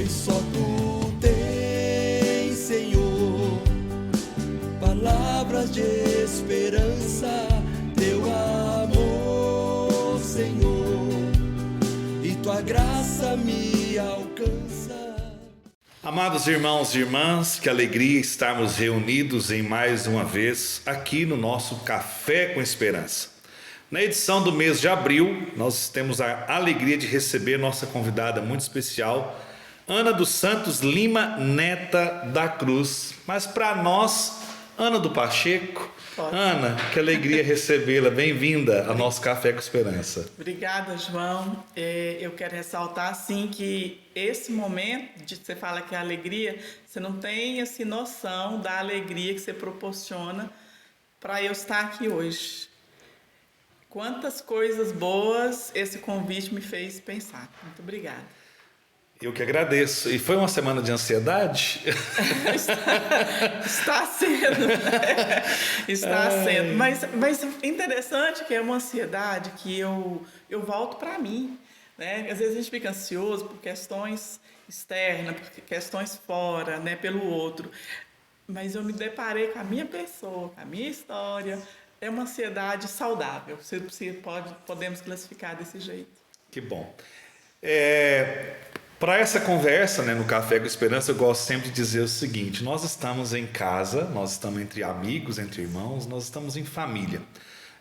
só tu tens, Senhor, palavras de esperança, teu amor, Senhor, e tua graça me alcança. Amados irmãos e irmãs, que alegria estarmos reunidos em mais uma vez aqui no nosso Café com Esperança. Na edição do mês de abril, nós temos a alegria de receber nossa convidada muito especial, Ana dos Santos Lima, neta da Cruz. Mas para nós, Ana do Pacheco. Ana, que alegria recebê-la. Bem-vinda ao nosso Café com Esperança. Obrigada, João. Eu quero ressaltar, assim, que esse momento de você fala que é alegria, você não tem, assim, noção da alegria que você proporciona para eu estar aqui hoje. Quantas coisas boas esse convite me fez pensar. Muito obrigada. Eu que agradeço. E foi uma semana de ansiedade? Está sendo. Está sendo. Mas interessante que é uma ansiedade que eu volto para mim. Né? Às vezes a gente fica ansioso por questões externas, por questões fora, né? Pelo outro. Mas eu me deparei com a minha pessoa, com a minha história. É uma ansiedade saudável, podemos classificar desse jeito. Que bom. Para essa conversa, né, no Café com Esperança, eu gosto sempre de dizer o seguinte: nós estamos em casa, nós estamos entre amigos, entre irmãos, nós estamos em família.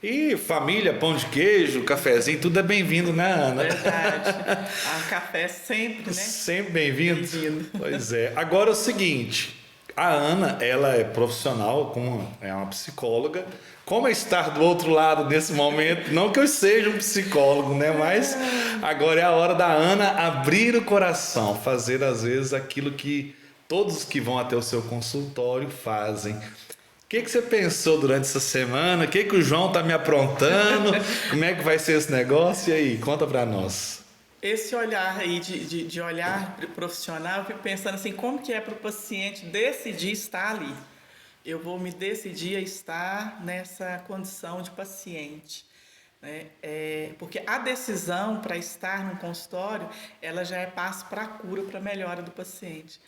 E família, pão de queijo, cafezinho, tudo é bem-vindo, né, Ana? Verdade. Café sempre, né? Sempre bem-vindo. Bem-vindo. Pois é. Agora é o seguinte, a Ana, ela é profissional, é uma psicóloga. Como é estar do outro lado nesse momento? Não que eu seja um psicólogo, né? Mas agora é a hora da Ana abrir o coração, fazer às vezes aquilo que todos que vão até o seu consultório fazem. O que você pensou durante essa semana? O que o João está me aprontando? Como é que vai ser esse negócio? E aí, conta para nós. Esse olhar aí de olhar profissional, eu fico pensando assim, como que é para o paciente decidir estar ali? Eu vou me decidir a estar nessa condição de paciente. Né? Porque a decisão para estar no consultório, ela já é passo para a cura, para a melhora do paciente.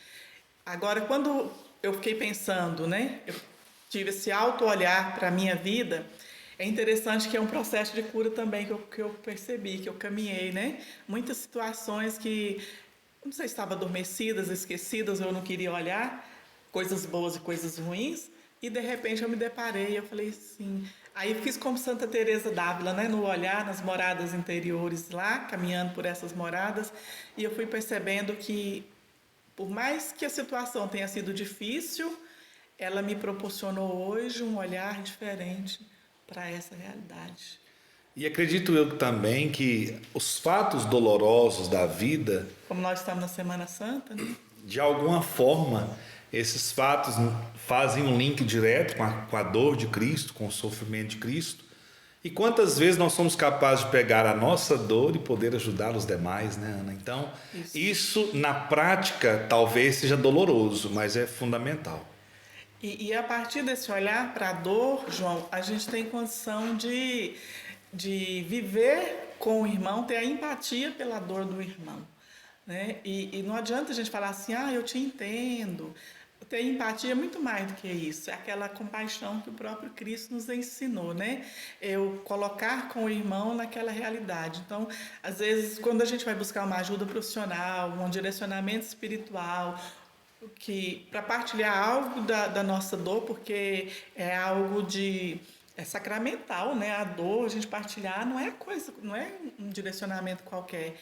Agora, quando eu fiquei pensando, né? Eu tive esse auto-olhar para a minha vida, é interessante que é um processo de cura também que eu percebi, que eu caminhei, né? Muitas situações que, não sei se estavam adormecidas, esquecidas, ou eu não queria olhar, coisas boas e coisas ruins, e de repente eu me deparei, eu falei assim, aí fiz como Santa Teresa d'Ávila, né, no olhar, nas moradas interiores lá, caminhando por essas moradas, e eu fui percebendo que, por mais que a situação tenha sido difícil, ela me proporcionou hoje um olhar diferente para essa realidade. E acredito eu também que os fatos dolorosos da vida, Como nós estamos na Semana Santa, né? De alguma forma, esses fatos fazem um link direto com a dor de Cristo, com o sofrimento de Cristo. E quantas vezes nós somos capazes de pegar a nossa dor e poder ajudar os demais, né, Ana? Então, isso na prática talvez seja doloroso, mas é fundamental. E a partir desse olhar para a dor, João, a gente tem condição de viver com o irmão, ter a empatia pela dor do irmão. Né? E não adianta a gente falar assim, eu te entendo. Ter empatia é muito mais do que isso, é aquela compaixão que o próprio Cristo nos ensinou, né? Eu colocar com o irmão naquela realidade. Então, às vezes, quando a gente vai buscar uma ajuda profissional, um direcionamento espiritual, para partilhar algo da nossa dor, porque é algo é sacramental, né? A dor, a gente partilhar não é um direcionamento qualquer.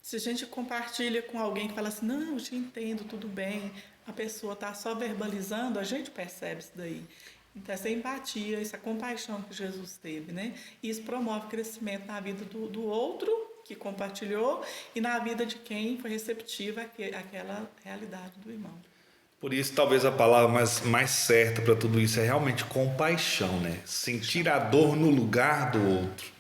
Se a gente compartilha com alguém que fala assim, não, eu te entendo, tudo bem, a pessoa está só verbalizando, a gente percebe isso daí. Então, essa empatia, essa compaixão que Jesus teve, né? Isso promove crescimento na vida do outro que compartilhou e na vida de quem foi receptivo àquela realidade do irmão. Por isso, talvez a palavra mais certa para tudo isso é realmente compaixão, né? Sentir a dor no lugar do outro.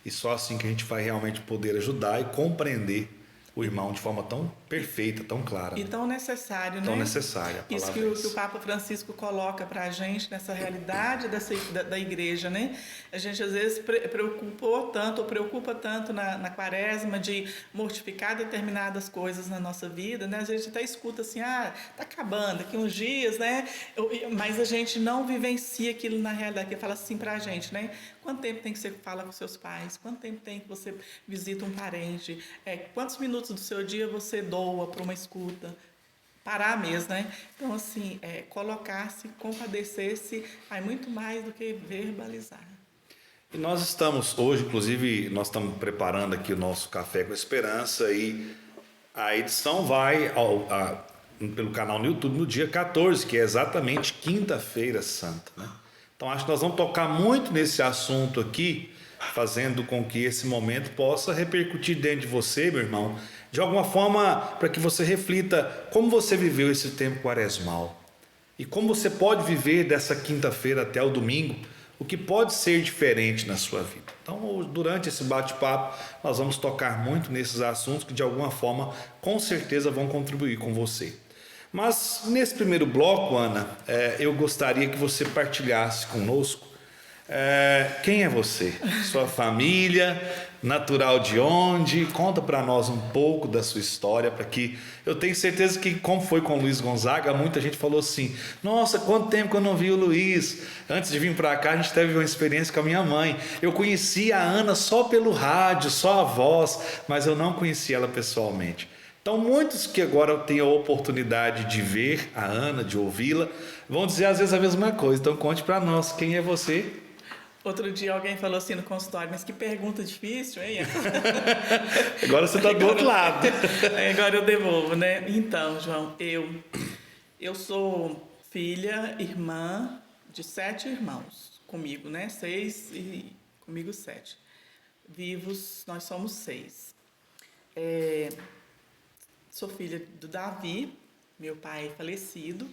E só assim que a gente vai realmente poder ajudar e compreender o irmão de forma tão perfeita, tão clara. E tão necessário, né? Tão necessária. A Isso palavra que o Papa Francisco coloca para a gente nessa realidade da igreja, né? A gente às vezes preocupa tanto na quaresma de mortificar determinadas coisas na nossa vida, né? A gente até escuta assim, tá acabando, daqui uns dias, né? Mas a gente não vivencia aquilo na realidade, que fala assim para a gente, né? Quanto tempo tem que você fala com seus pais? Quanto tempo tem que você visita um parente? Quantos minutos do seu dia você doa para uma escuta? Parar mesmo, né? Então, assim, colocar-se, compadecer-se, é muito mais do que verbalizar. E nós estamos hoje, inclusive, nós estamos preparando aqui o nosso Café com Esperança e a edição vai pelo canal no YouTube no dia 14, que é exatamente Quinta-feira Santa, né? Então, acho que nós vamos tocar muito nesse assunto aqui, fazendo com que esse momento possa repercutir dentro de você, meu irmão, de alguma forma, para que você reflita como você viveu esse tempo quaresmal e como você pode viver dessa quinta-feira até o domingo, o que pode ser diferente na sua vida. Então, durante esse bate-papo, nós vamos tocar muito nesses assuntos que, de alguma forma, com certeza vão contribuir com você. Mas, nesse primeiro bloco, Ana, eu gostaria que você partilhasse conosco quem é você, sua família, natural de onde, conta para nós um pouco da sua história, para que eu tenho certeza que, como foi com o Luiz Gonzaga, muita gente falou assim, nossa, quanto tempo que eu não vi o Luiz. Antes de vir para cá, a gente teve uma experiência com a minha mãe, eu conheci a Ana só pelo rádio, só a voz, mas eu não conhecia ela pessoalmente. Então, muitos que agora têm a oportunidade de ver a Ana, de ouvi-la, vão dizer às vezes a mesma coisa. Então, conte para nós, quem é você? Outro dia alguém falou assim no consultório, mas que pergunta difícil, hein? Agora você está do outro lado. Agora eu devolvo, né? Então, João, eu sou filha, irmã de 7 irmãos comigo, né? 6 e comigo 7. Vivos, nós somos 6. Sou filha do Davi, meu pai é falecido,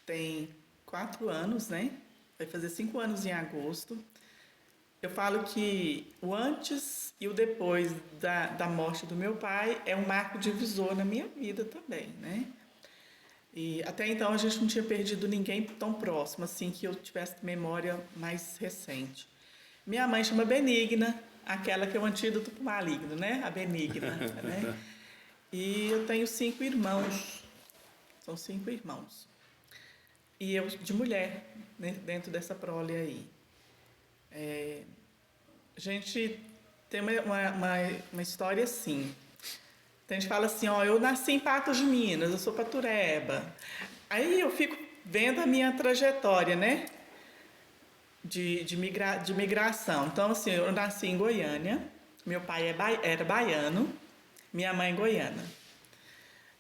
tem 4 anos, né? Vai fazer 5 anos em agosto. Eu falo que o antes e o depois da morte do meu pai é um marco divisor na minha vida também, né? E até então a gente não tinha perdido ninguém tão próximo, assim, que eu tivesse memória mais recente. Minha mãe chama Benigna, aquela que é o antídoto para o maligno, né? A Benigna, né? E eu tenho 5 irmãos. São 5 irmãos. E eu de mulher, né, dentro dessa prole aí. A gente tem uma história assim. A gente fala assim, eu nasci em Patos de Minas, eu sou patureba. Aí eu fico vendo a minha trajetória, né? De migração. Então, assim, eu nasci em Goiânia, meu pai era baiano, minha mãe goiana.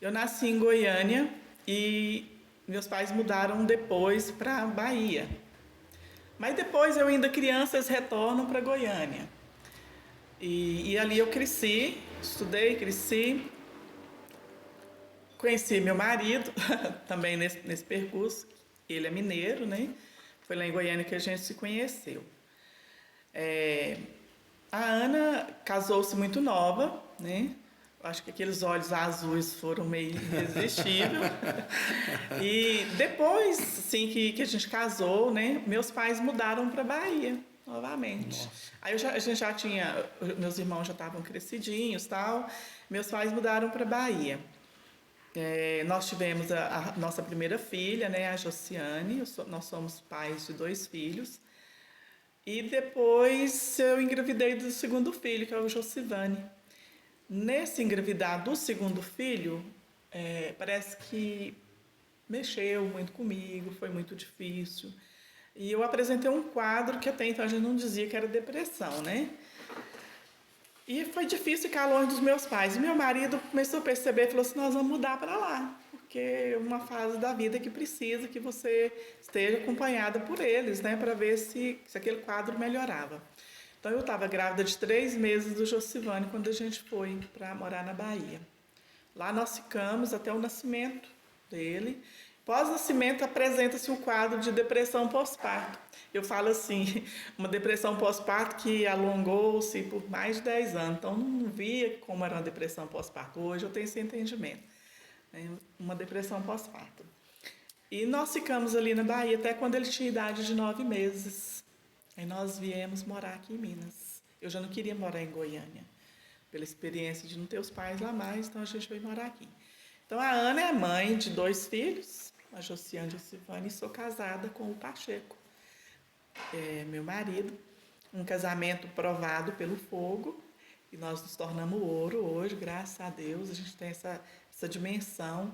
Eu nasci em Goiânia e meus pais mudaram depois para Bahia. Mas depois, eu ainda criança, eles retornam para Goiânia. E ali eu cresci, estudei, cresci. Conheci meu marido também nesse percurso. Ele é mineiro, né? Foi lá em Goiânia que a gente se conheceu. A Ana casou-se muito nova, né? Acho que aqueles olhos azuis foram meio irresistíveis. E depois, assim, que a gente casou, né? Meus pais mudaram para Bahia, novamente. Nossa. Aí a gente já tinha... Meus irmãos já estavam crescidinhos e tal. Meus pais mudaram para Bahia. Nós tivemos a nossa primeira filha, né? A Josiane. Nós somos pais de 2 filhos. E depois eu engravidei do segundo filho, que é o Josivane. Nesse engravidar do segundo filho, parece que mexeu muito comigo, foi muito difícil. E eu apresentei um quadro que até então a gente não dizia que era depressão, né? E foi difícil ficar longe dos meus pais. E meu marido começou a perceber e falou assim, nós vamos mudar para lá, porque é uma fase da vida que precisa que você esteja acompanhada por eles, né? Para ver se aquele quadro melhorava. Então, eu estava grávida de 3 meses do Josivane quando a gente foi para morar na Bahia. Lá nós ficamos até o nascimento dele. Pós-nascimento apresenta-se um quadro de depressão pós-parto. Eu falo assim, uma depressão pós-parto que alongou-se por mais de 10 anos. Então, não via como era uma depressão pós-parto. Hoje eu tenho esse entendimento. É uma depressão pós-parto. E nós ficamos ali na Bahia até quando ele tinha idade de 9 meses. Aí nós viemos morar aqui em Minas. Eu já não queria morar em Goiânia, pela experiência de não ter os pais lá mais, então a gente veio morar aqui. Então a Ana é mãe de 2 filhos, a Josiane e a Silvane, e sou casada com o Pacheco, meu marido. Um casamento provado pelo fogo, e nós nos tornamos ouro hoje, graças a Deus. A gente tem essa dimensão,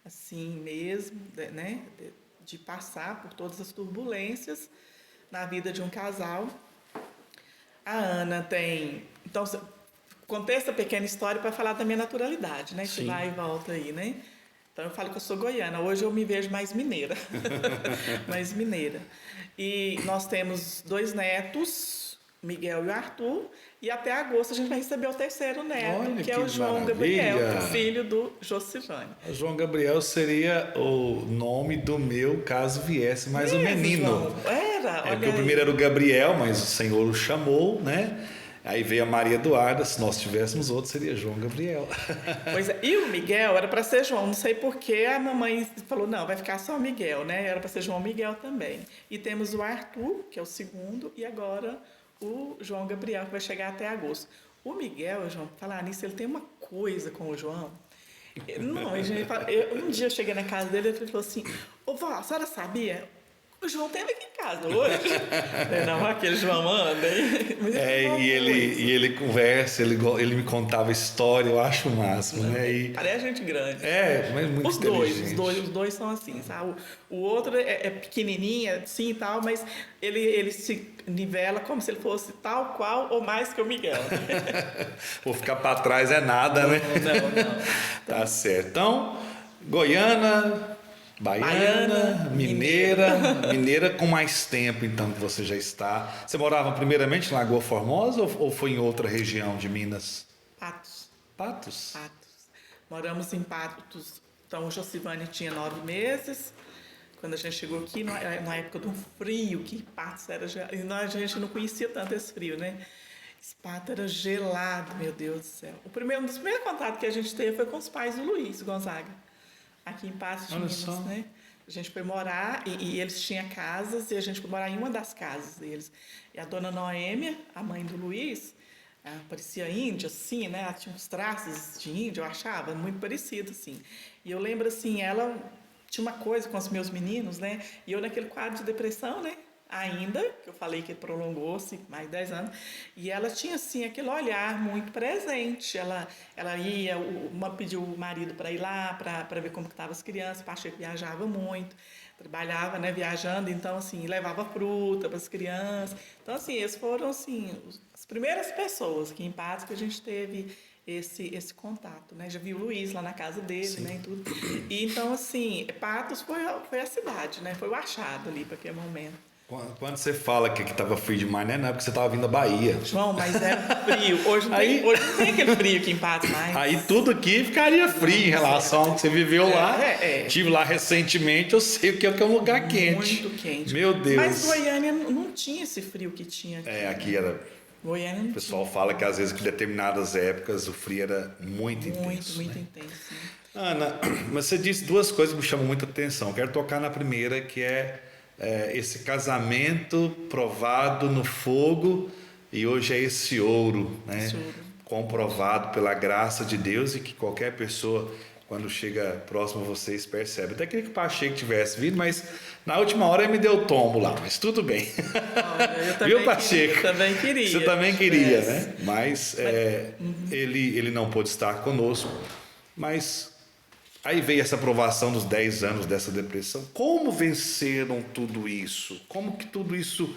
assim mesmo, né, de passar por todas as turbulências na vida de um casal. A Ana tem... Então, contei essa pequena história para falar da minha naturalidade, né? Que vai e volta aí, né? Então, eu falo que eu sou goiana. Hoje eu me vejo mais mineira. Mais mineira. E nós temos 2 netos, Miguel e o Arthur. E até agosto a gente vai receber o 3º neto, Olha, que é o João maravilha. Gabriel, filho do Josivane. O João Gabriel seria o nome do meu, caso viesse mais um menino. João. Era, olha porque o aí. primeiro era o Gabriel, mas o Senhor o chamou, né? Aí veio a Maria Eduarda, se nós tivéssemos outro, seria João Gabriel. Pois é. E o Miguel era para ser João, não sei porquê a mamãe falou, não, vai ficar só o Miguel, né? Era para ser João Miguel também. E temos o Arthur, que é o 2º, e agora o João Gabriel, que vai chegar até agosto. O Miguel, João, falar nisso, ele tem uma coisa com o João. Não, um dia eu cheguei na casa dele e ele falou assim, ô vó, a senhora sabia? O João esteve aqui em casa hoje. Não, aquele João anda. E ele conversa, ele me contava história, eu acho o máximo, né? E, parece gente grande. Mas muito inteligente. Os dois são assim, sabe? O outro é pequenininho, assim e tal, mas ele se nivela como se ele fosse tal qual ou mais que o Miguel. Vou ficar para trás é nada, né? Não. Tá certo. Então, Goiana... Baiana, mineira com mais tempo, então, que você já está. Você morava primeiramente em Lagoa Formosa ou foi em outra região de Minas? Patos? Moramos em Patos. Então, o Josivane tinha 9 meses. Quando a gente chegou aqui, na época do frio, que Patos era gelado. E a gente não conhecia tanto esse frio, né? Esse Patos era gelado, meu Deus do céu. Um dos primeiros contatos que a gente teve foi com os pais do Luiz Gonzaga. Aqui em Patos de Minas, né? A gente foi morar e eles tinham casas e a gente foi morar em uma das casas deles. E a dona Noêmia, a mãe do Luiz, parecia índia, assim, né? Ela tinha uns traços de índia, eu achava, muito parecido, assim. E eu lembro, assim, ela tinha uma coisa com os meus meninos, né? E eu naquele quadro de depressão, né? Ainda, que eu falei que prolongou-se mais de 10 anos, e ela tinha, assim, aquele olhar muito presente. Ela ia, pediu o marido para ir lá, para ver como estavam as crianças. O Pacheco viajava muito, trabalhava, né, viajando, então, assim, levava fruta para as crianças. Então, assim, eles foram, assim, as primeiras pessoas aqui em Patos que a gente teve esse contato, né? Já vi o Luiz lá na casa dele, sim, né, e tudo. E, então, assim, Patos foi a cidade, né? Foi o achado ali para aquele momento. Quando você fala que estava frio demais, né? Não é porque você estava vindo da Bahia. João, mas era frio. Hoje não tem aquele frio aqui em Patos mais. Aí tudo aqui ficaria frio em relação ao que você viveu lá. Estive lá recentemente, eu sei o que é um lugar quente. Muito quente. Meu Deus. Mas Goiânia não tinha esse frio que tinha aqui. Aqui era... Goiânia não o pessoal tinha. fala que às vezes em determinadas épocas o frio era muito intenso. Muito né? intenso. Sim. Ana, mas você disse 2 coisas que me chamam muita atenção. Quero tocar na primeira, que é esse casamento provado no fogo, e hoje é esse ouro, né? Esse ouro. Comprovado pela graça de Deus, e que qualquer pessoa, quando chega próximo a vocês, percebe. Até queria que o Pacheco tivesse vindo, mas na última hora ele me deu tombo lá, mas tudo bem. Viu, Pacheco? Eu também queria. Você também queria, né? Mas ele não pôde estar conosco. Mas aí veio essa provação dos 10 anos dessa depressão. Como venceram tudo isso? Como que tudo isso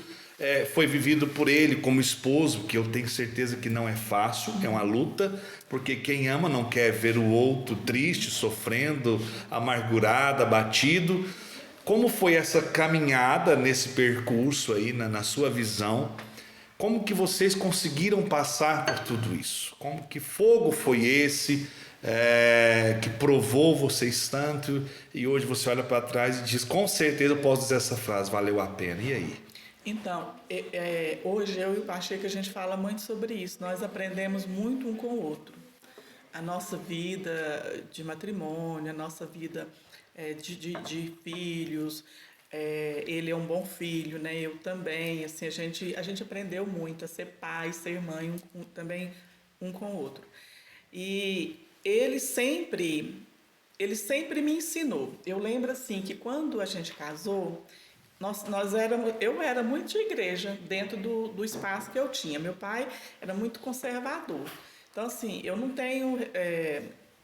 foi vivido por ele como esposo, que eu tenho certeza que não é fácil, é uma luta, porque quem ama não quer ver o outro triste, sofrendo, amargurado, abatido. Como foi essa caminhada nesse percurso aí, na sua visão? Como que vocês conseguiram passar por tudo isso? Como que fogo foi esse? que provou vocês tanto, e hoje você olha para trás e diz, com certeza eu posso dizer essa frase, valeu a pena. E aí? Então, hoje eu e o Pacheco, a gente fala muito sobre isso. Nós aprendemos muito um com o outro. A nossa vida de matrimônio, a nossa vida de filhos. Ele é um bom filho, né? Eu também. Assim, a gente aprendeu muito a ser pai, ser mãe, também um com o outro. E ele sempre me ensinou. Eu lembro assim que quando a gente casou, eu era muito de igreja dentro do espaço que eu tinha. Meu pai era muito conservador. Então, assim, eu não tenho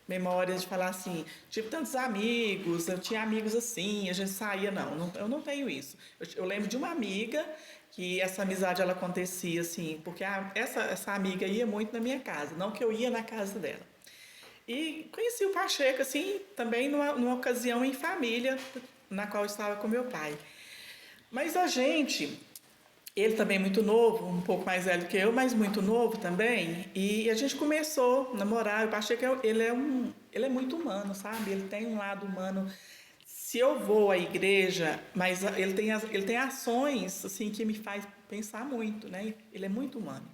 memórias de falar assim, tive tantos amigos, eu tinha amigos assim, a gente saía, não eu não tenho isso. Eu lembro de uma amiga que essa amizade ela acontecia assim, porque essa amiga ia muito na minha casa, não que eu ia na casa dela. E conheci o Pacheco, assim, também numa ocasião em família, na qual eu estava com meu pai. Mas ele também muito novo, um pouco mais velho que eu, mas muito novo também, e a gente começou a namorar. O Pacheco, ele é muito humano, sabe? Ele tem um lado humano. Se eu vou à igreja, mas ele tem ações assim que me faz pensar muito, né? Ele é muito humano.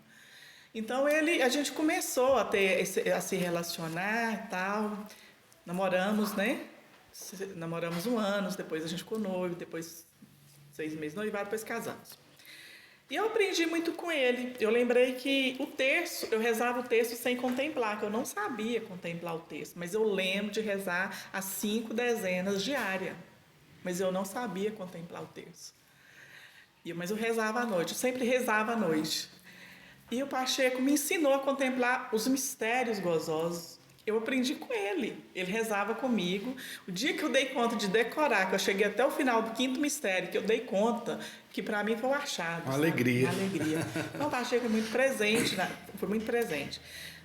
Então a gente começou a se relacionar, tal, namoramos, né? Namoramos 1 ano, depois a gente ficou noivo, depois 6 meses noivado, depois casamos. E eu aprendi muito com ele. Eu lembrei que eu rezava o texto sem contemplar, que eu não sabia contemplar o texto, mas eu lembro de rezar as 5 dezenas diárias, mas eu não sabia contemplar o texto. Mas eu rezava à noite, eu sempre rezava à noite. E o Pacheco me ensinou a contemplar os mistérios gozosos. Eu aprendi com ele. Ele rezava comigo. O dia que eu dei conta de decorar, que eu cheguei até o final do 5º mistério, que eu dei conta, que para mim foi um achado. Uma alegria. Uma alegria. Então, o Pacheco é muito presente, foi muito presente.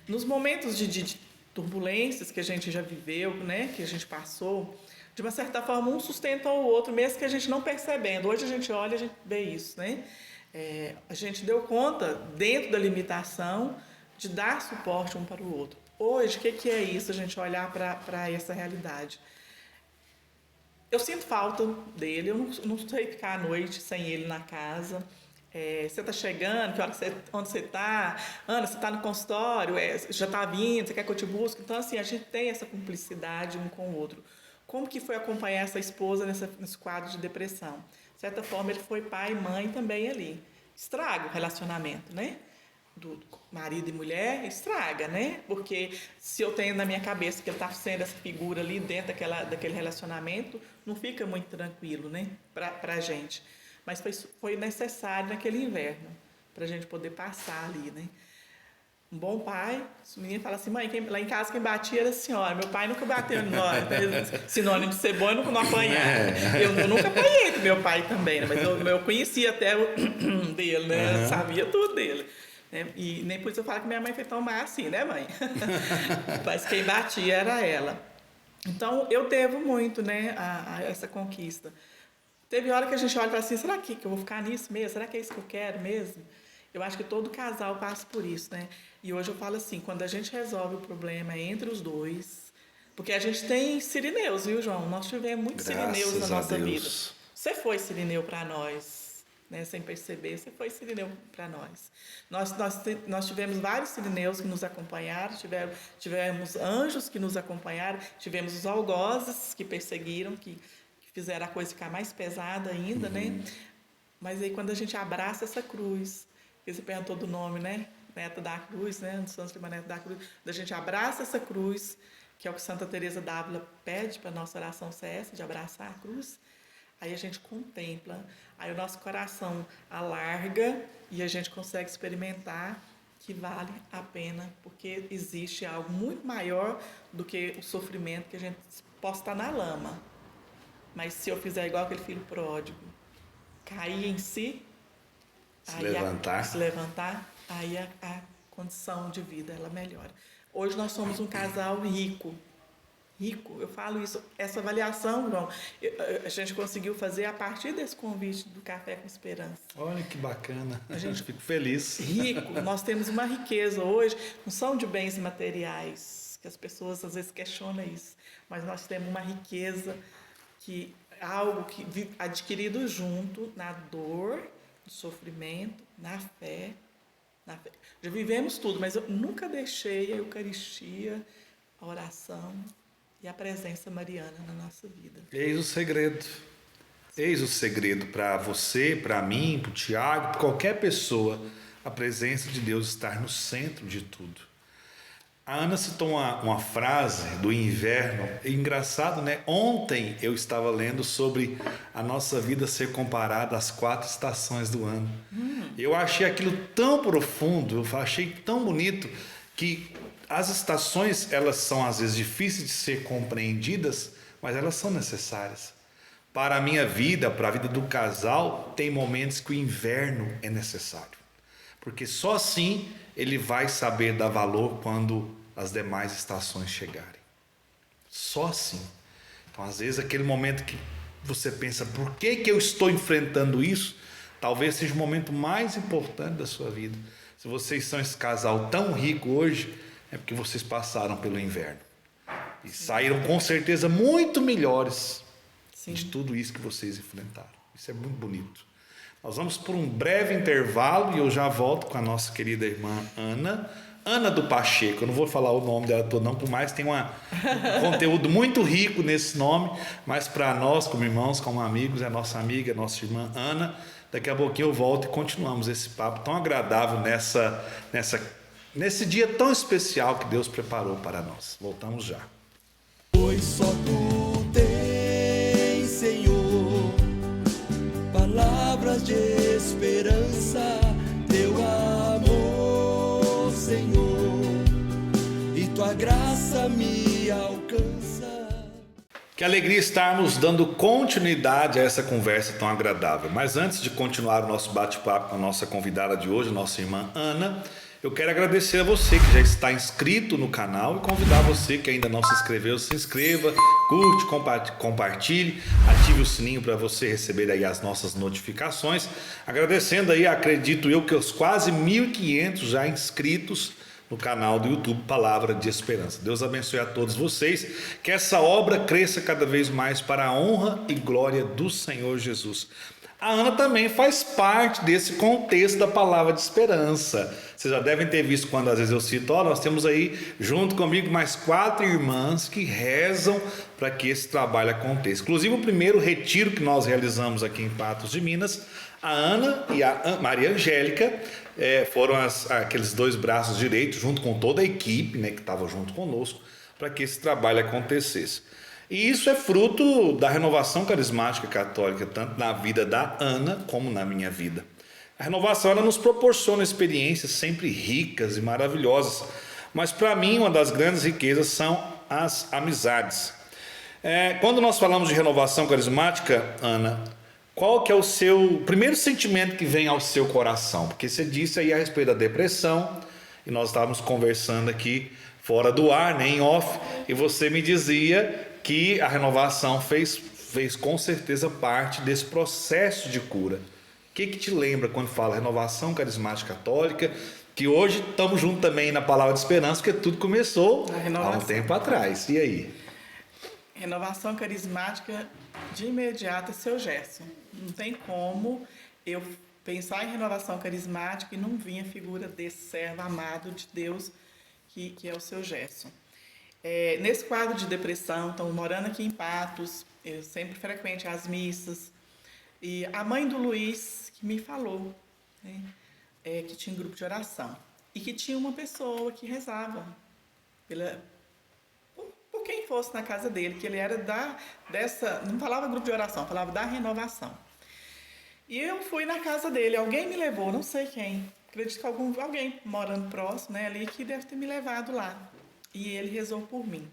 Nos momentos de turbulências que a gente já viveu, né, que a gente passou, de uma certa forma, um sustenta o outro, mesmo que a gente não percebendo. Hoje a gente olha e a gente vê isso, né? A gente deu conta, dentro da limitação, de dar suporte um para o outro. Hoje, o que é isso, a gente olhar para essa realidade? Eu sinto falta dele, eu não sei ficar à noite sem ele na casa. Você está chegando, onde você está? Ana, você está no consultório? Já está vindo, você quer que eu te busque? Então, assim, a gente tem essa cumplicidade um com o outro. Como que foi acompanhar essa esposa nesse quadro de depressão? De certa forma, ele foi pai e mãe também ali. Estraga o relacionamento, né? Do marido e mulher, estraga, né? Porque se eu tenho na minha cabeça que ele está sendo essa figura ali dentro daquele relacionamento, não fica muito tranquilo, né? Pra gente. Mas foi necessário naquele inverno, para a gente poder passar ali, né? Um bom pai, o menino fala assim, mãe, lá em casa quem batia era a senhora, meu pai nunca bateu em nós, sinônimo de ser bom, eu não apanhava. Eu nunca apanhei do meu pai também, né? Mas eu conhecia até o dele, né? Eu sabia tudo dele. E nem por isso eu falo que minha mãe foi tão má assim, né, mãe? Mas quem batia era ela. Então, eu devo muito, né, a essa conquista. Teve hora que a gente olha e fala assim, será que eu vou ficar nisso mesmo? Será que é isso que eu quero mesmo? Eu acho que todo casal passa por isso, né? E hoje eu falo assim, quando a gente resolve o problema entre os dois, porque a gente tem sirineus, viu, João? Nós tivemos muitos sirineus na nossa vida. Você foi sirineu para nós, né? Sem perceber, você foi sirineu para nós. Nós tivemos vários sirineus que nos acompanharam, tivemos anjos que nos acompanharam, tivemos os algozes que perseguiram, que fizeram a coisa ficar mais pesada ainda, né? Mas aí quando a gente abraça essa cruz, que você perguntou do nome, né? Neta da Cruz, né? Do Santo Neta da Cruz. A gente abraça essa cruz, que é o que Santa Teresa d'Ávila pede para a nossa oração ser essa, de abraçar a cruz. Aí a gente contempla, aí o nosso coração alarga e a gente consegue experimentar que vale a pena, porque existe algo muito maior do que o sofrimento que a gente possa estar na lama. Mas se eu fizer igual aquele filho pródigo, cair em si, se levantar, aí a condição de vida ela melhora. Hoje nós somos um casal rico, eu falo isso, essa avaliação, João, a gente conseguiu fazer a partir desse convite do Café com Esperança. Olha que bacana, a gente fico feliz. Rico, nós temos uma riqueza hoje, não são de bens materiais que as pessoas às vezes questionam isso, mas nós temos uma riqueza que algo que adquirido junto na dor, no sofrimento, na fé. Já vivemos tudo, mas eu nunca deixei a Eucaristia, a oração e a presença mariana na nossa vida. Eis o segredo. Eis o segredo para você, para mim, para o Tiago, para qualquer pessoa. A presença de Deus estar no centro de tudo. A Ana citou uma frase do inverno. É engraçado, né? Ontem eu estava lendo sobre a nossa vida ser comparada às 4 estações do ano. Eu achei aquilo tão profundo, eu achei tão bonito, que as estações, elas são às vezes difíceis de ser compreendidas, mas elas são necessárias. Para a minha vida, para a vida do casal, tem momentos que o inverno é necessário. Porque só assim ele vai saber dar valor quando as demais estações chegarem. Só assim. Então, às vezes, aquele momento que você pensa, por que eu estou enfrentando isso? Talvez seja o momento mais importante da sua vida. Se vocês são esse casal tão rico hoje, é porque vocês passaram pelo inverno. E saíram, com certeza, muito melhores de tudo isso que vocês enfrentaram. Isso é muito bonito. Nós vamos por um breve intervalo e eu já volto com a nossa querida irmã Ana do Pacheco. Eu não vou falar o nome dela todo não, por mais tem um conteúdo muito rico nesse nome, mas para nós como irmãos, como amigos, é nossa amiga, é nossa irmã Ana. Daqui a pouquinho eu volto e continuamos esse papo tão agradável nesse dia tão especial que Deus preparou para nós. Voltamos já. Pois só tu tens, Senhor, palavras de esperança, teu amor, Senhor, e tua graça me alcança. Que alegria estarmos dando continuidade a essa conversa tão agradável. Mas antes de continuar o nosso bate-papo com a nossa convidada de hoje, nossa irmã Ana, eu quero agradecer a você que já está inscrito no canal e convidar você que ainda não se inscreveu, se inscreva, curte, compartilhe, ative o sininho para você receber aí as nossas notificações. Agradecendo aí, acredito eu, que os quase 1.500 já inscritos no canal do YouTube Palavra de Esperança. Deus abençoe a todos vocês, que essa obra cresça cada vez mais para a honra e glória do Senhor Jesus. A Ana também faz parte desse contexto da Palavra de Esperança. Vocês já devem ter visto quando às vezes eu cito, nós temos aí junto comigo mais 4 irmãs que rezam para que esse trabalho aconteça. Inclusive o primeiro retiro que nós realizamos aqui em Patos de Minas, a Ana e a Maria Angélica foram aqueles 2 braços direitos, junto com toda a equipe, né, que estava junto conosco, para que esse trabalho acontecesse. E isso é fruto da renovação carismática católica, tanto na vida da Ana como na minha vida. A renovação ela nos proporciona experiências sempre ricas e maravilhosas, mas para mim uma das grandes riquezas são as amizades. Quando nós falamos de renovação carismática, Ana, qual que é o seu primeiro sentimento que vem ao seu coração? Porque você disse aí a respeito da depressão, e nós estávamos conversando aqui fora do ar, né, em off, e você me dizia que a renovação fez com certeza parte desse processo de cura. O que te lembra quando fala renovação carismática católica, que hoje estamos juntos também na Palavra de Esperança, porque tudo começou há um tempo atrás. E aí? Renovação carismática, de imediato, é seu Gerson. Não tem como eu pensar em renovação carismática e não vir a figura desse servo amado de Deus, que é o seu Gerson. Nesse quadro de depressão, estamos morando aqui em Patos, eu sempre frequento as missas, e a mãe do Luiz que me falou, né, que tinha um grupo de oração, e que tinha uma pessoa que rezava por quem fosse na casa dele, que ele era não falava grupo de oração, falava da renovação. E eu fui na casa dele, alguém me levou, não sei quem, acredito que alguém morando próximo, né, ali, que deve ter me levado lá. E ele rezou por mim.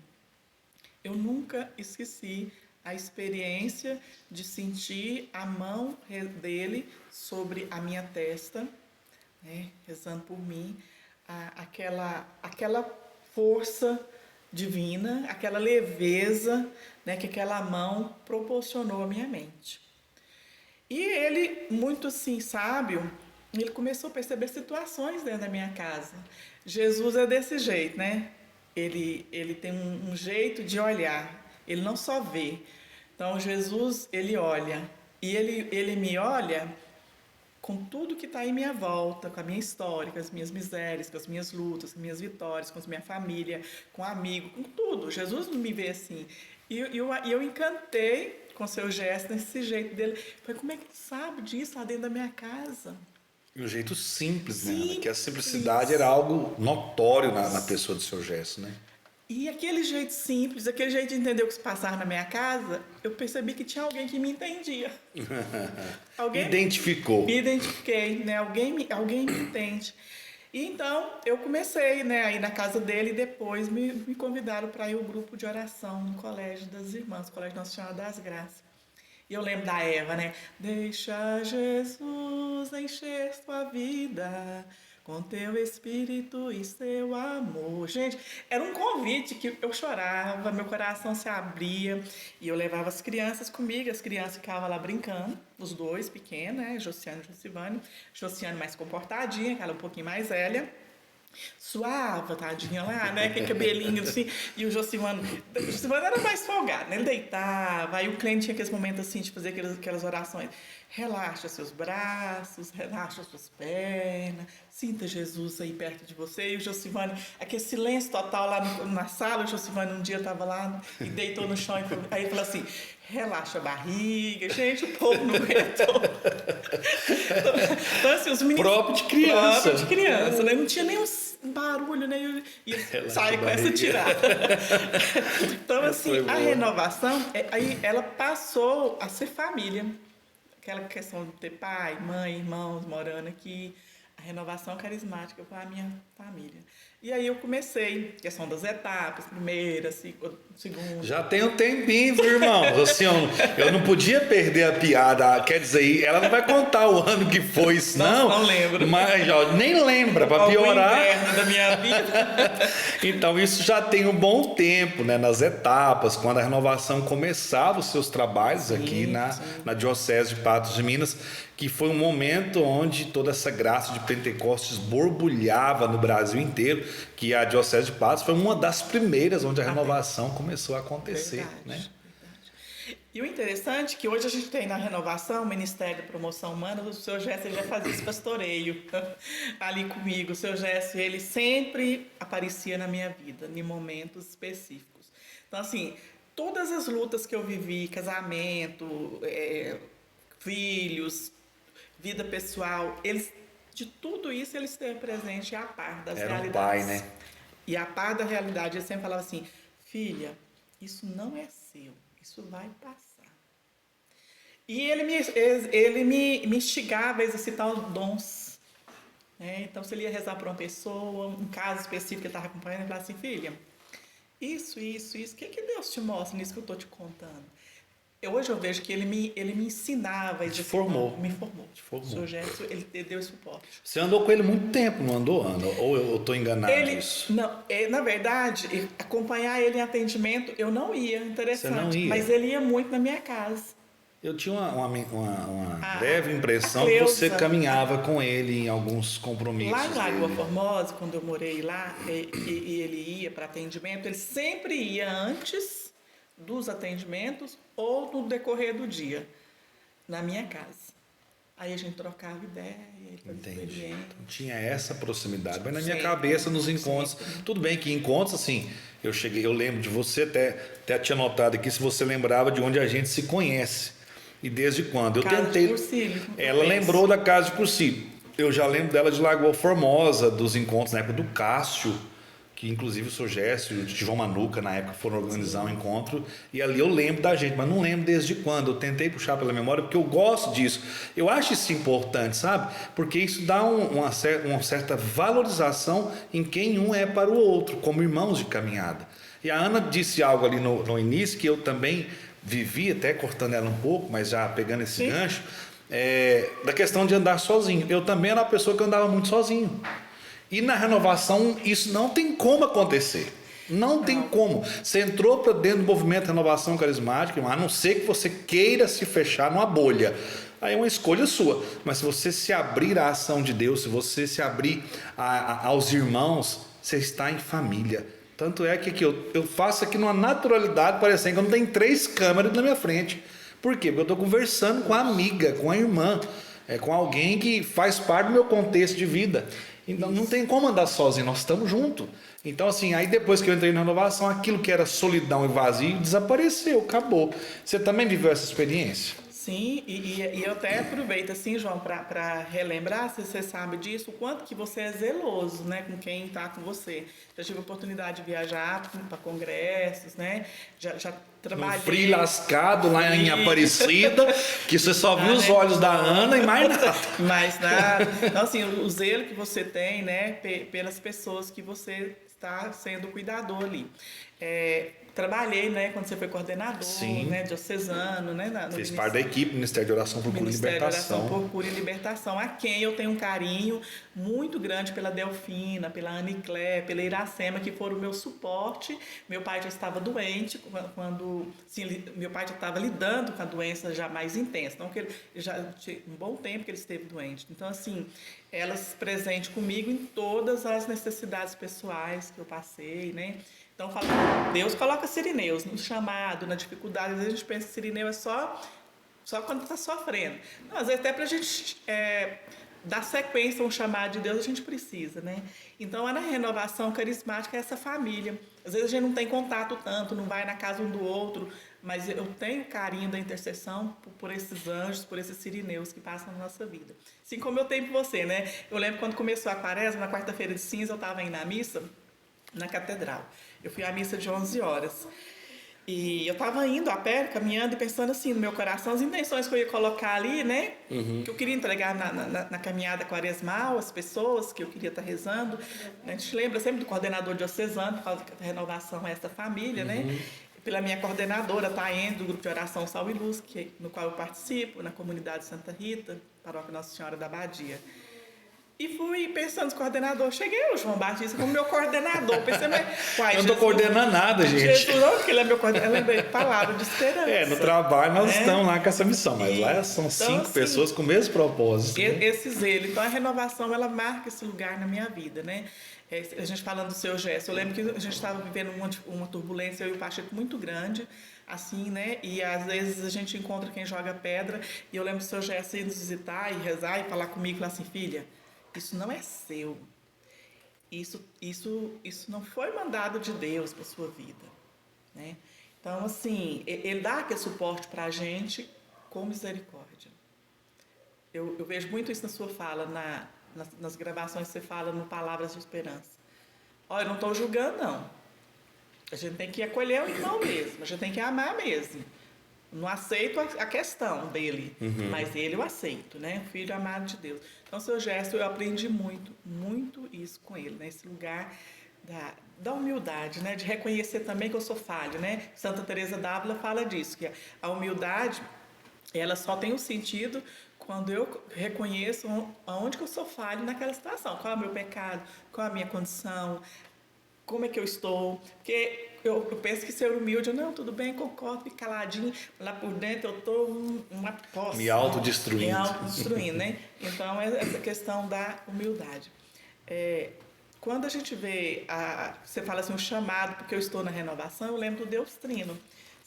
Eu nunca esqueci a experiência de sentir a mão dele sobre a minha testa, né, rezando por mim, aquela força divina, aquela leveza, né, que aquela mão proporcionou à minha mente. E ele, muito assim, sábio, ele começou a perceber situações dentro da minha casa. Jesus é desse jeito, né? ele tem um jeito de olhar. Ele não só vê. Então, Jesus, ele olha. E ele me olha com tudo que está em minha volta, com a minha história, com as minhas misérias, com as minhas lutas, com as minhas vitórias, com a minha família, com amigo, com tudo. Jesus me vê assim. E eu encantei com seu gesto, nesse jeito dele. Falei, como é que ele sabe disso lá dentro da minha casa? E um jeito simples, né? Simples. Que a simplicidade era algo notório na pessoa do seu gesto, né? E aquele jeito simples, aquele jeito de entender o que se passava na minha casa, eu percebi que tinha alguém que me entendia. Alguém Identificou. me identifiquei, né? Alguém me entende. E então, eu comecei, né, a ir na casa dele e depois me convidaram para ir ao grupo de oração no Colégio das Irmãs, Colégio Nossa Senhora das Graças. E eu lembro da Eva, né? Deixa Jesus encher sua vida com teu espírito e seu amor. Gente, era um convite que eu chorava, meu coração se abria e eu levava as crianças comigo, as crianças ficavam lá brincando, os dois pequenos, né? Josiane e Josivane. Josiane mais comportadinha, aquela um pouquinho mais velha. Suava, tadinha lá, né? Aquele cabelinho assim. E o Josivano era mais folgado, né? Ele deitava, aí o cliente tinha aqueles momentos assim de fazer aquelas orações. Relaxa seus braços, relaxa suas pernas, sinta Jesus aí perto de você. E o Josivano, aquele silêncio total lá na sala, o Josivano um dia estava lá e deitou no chão, aí ele falou assim, relaxa a barriga. Gente, o povo não aguentou. Então, assim, os meninos... Próprio de criança. Próprio de criança, né? Não tinha nem um barulho, né? E sai com essa tirada. Então, assim, a renovação, aí ela passou a ser família. Aquela questão de ter pai, mãe, irmãos morando aqui. A renovação carismática com a minha família. E aí eu comecei, questão das etapas, primeira, segunda. Já tem um tempinho, viu, irmão? Assim, eu não podia perder a piada. Quer dizer, ela não vai contar o ano que foi isso, não. Não lembro. Mas ó, nem lembra, para piorar. Inverno da minha vida. Então, isso já tem um bom tempo, né? Nas etapas, quando a renovação começava os seus trabalhos aqui na Diocese de Patos de Minas, que foi um momento onde toda essa graça de Pentecostes borbulhava no Brasil inteiro, que a Diocese de Patos foi uma das primeiras onde a renovação começou a acontecer. Verdade, né? verdade. E o interessante é que hoje a gente tem na renovação o Ministério da Promoção Humana, o seu Gesto já fazia esse pastoreio ali comigo. O seu Gesto, ele sempre aparecia na minha vida, em momentos específicos. Então, assim, todas as lutas que eu vivi, casamento, filhos, vida pessoal, de tudo isso ele esteve presente a par das Era realidades. um pai, né? E a par da realidade, ele sempre falava assim, filha, isso não é seu, isso vai passar. E ele me instigava a exercitar os dons. Né? Então, se ele ia rezar para uma pessoa, um caso específico que ele estava acompanhando, ele falava assim, filha, isso, o que Deus te mostra nisso que eu estou te contando? Hoje eu vejo que ele me ensinava. Te formou. Me formou. Te formou. O seu Gerson, ele deu esse suporte. Você andou com ele muito tempo, não andou, Ana? Ou eu estou enganado nisso? Não, na verdade, acompanhar ele em atendimento, eu não ia, interessante. Você não ia? Mas ele ia muito na minha casa. Eu tinha uma breve impressão que você caminhava com ele em alguns compromissos. Lá em Lagoa Formosa, quando eu morei lá, e ele ia para atendimento, ele sempre ia antes dos atendimentos ou no decorrer do dia, na minha casa. Aí a gente trocava ideia. Entendi. Então, tinha essa proximidade. Mas na minha Sempre, cabeça, nos encontros... sempre. Tudo bem que encontros, assim... Eu lembro de você, até tinha notado aqui, se você lembrava de onde a gente se conhece. E desde quando? Casa de Cursilho. Ela lembrou da Casa de Cursilho. Eu já lembro dela de Lagoa Formosa, dos encontros na época do Cássio, que inclusive o seu Gesto e o João Manuca na época foram organizar um encontro, e ali eu lembro da gente, mas não lembro desde quando. Eu tentei puxar pela memória porque eu gosto disso, eu acho isso importante, sabe? Porque isso dá uma certa valorização em quem um é para o outro, como irmãos de caminhada. E a Ana disse algo ali no início que eu também vivi, até cortando ela um pouco, mas já pegando esse gancho, da questão de andar sozinho. Eu também era uma pessoa que andava muito sozinho. E na renovação isso não tem como acontecer. Não tem como. Você entrou para dentro do movimento de renovação carismática, a não ser que você queira se fechar numa bolha. Aí é uma escolha sua. Mas se você se abrir à ação de Deus, se você se abrir aos irmãos, você está em família. Tanto é que aqui, eu faço aqui numa naturalidade, parecendo que eu não tenho 3 câmeras na minha frente. Por quê? Porque eu estou conversando com a amiga, com a irmã, com alguém que faz parte do meu contexto de vida. Então não tem como andar sozinho, nós estamos juntos. Então assim, aí depois que eu entrei na renovação, aquilo que era solidão e vazio desapareceu, acabou. Você também viveu essa experiência? Sim, e eu até aproveito assim, João, para relembrar, se você sabe disso, o quanto que você é zeloso, né, com quem está com você. Já tive a oportunidade de viajar para congressos, né, já trabalhei... Um frio lascado lá em Aparecida, que você só viu os olhos da Ana e mais nada. Mais nada. Então, assim, o zelo que você tem, né, pelas pessoas que você está sendo cuidador ali. Trabalhei, né, quando você foi coordenador, Sim. né, diocesano, né, Fez parte da equipe Ministério de Oração por Cura e Libertação. Ministério de Oração por Cura e Libertação, a quem eu tenho um carinho muito grande pela Delfina, pela Aniclé, pela Iracema, que foram o meu suporte. Meu pai já estava doente quando, sim, meu pai já estava lidando com a doença já mais intensa, então que ele já tinha um bom tempo que ele esteve doente. Então assim, elas presentes comigo em todas as necessidades pessoais que eu passei, né? Então, Deus coloca Sirineus no chamado, na dificuldade. Às vezes a gente pensa que Sirineu é só quando está sofrendo. Não, às vezes até para a gente dar sequência a um chamado de Deus, a gente precisa, né? Então, na renovação carismática é essa família. Às vezes a gente não tem contato tanto, não vai na casa um do outro, mas eu tenho carinho da intercessão por esses anjos, por esses sirineus que passam na nossa vida. Assim como eu tenho por você, né? Eu lembro quando começou a quaresma, na quarta-feira de cinza, eu estava indo na missa, na catedral. Eu fui à missa de 11 horas. E eu estava indo a pé, caminhando e pensando assim no meu coração, as intenções que eu ia colocar ali, né? Uhum. Que eu queria entregar na caminhada quaresmal, as pessoas que eu queria estar rezando. A gente lembra sempre do coordenador diocesano, por causa da renovação a essa família, né? Pela minha coordenadora, Taene, do grupo de oração Sal e Luz, no qual eu participo, na comunidade Santa Rita, paróquia Nossa Senhora da Abadia. E fui pensando no coordenador. Cheguei o João Batista como meu coordenador. Pensei, mas, eu não estou coordenando nada, gente. Jesus, não, porque ele é meu coordenador. Eu lembrei, palavra de esperança. No trabalho nós estamos lá com essa missão, mas lá são 5 assim, pessoas com o mesmo propósito. Esse zelo. Então a renovação, ela marca esse lugar na minha vida, né? A gente falando do seu gesto, eu lembro que a gente estava vivendo uma turbulência, eu e o Pacheco, muito grande, assim, né? E às vezes a gente encontra quem joga pedra, e eu lembro do seu gesto ir nos visitar e rezar e falar comigo, falar assim, filha, isso não é seu. Isso não foi mandado de Deus para a sua vida, né? Então, assim, ele dá aquele suporte para a gente com misericórdia. Eu vejo muito isso na sua fala, nas gravações que você fala no Palavras de Esperança. Olha, eu não estou julgando, não. A gente tem que acolher o irmão mesmo, a gente tem que amar mesmo. Não aceito a questão dele, mas ele eu aceito, né? O filho amado de Deus. Então, seu gesto, eu aprendi muito, muito isso com ele, né? Esse lugar da humildade, né? De reconhecer também que eu sou falho, né? Santa Teresa d'Ávila fala disso, que a humildade, ela só tem um sentido quando eu reconheço aonde que eu sou falho naquela situação. Qual é o meu pecado, qual é a minha condição, como é que eu estou, porque eu penso que ser humilde, não, tudo bem, concordo, fico caladinho, lá por dentro eu estou uma posse. Me autodestruindo. Me autodestruindo, né? Então, essa questão da humildade. Quando a gente vê, você fala assim, o chamado, porque eu estou na renovação, eu lembro do Deus Trino.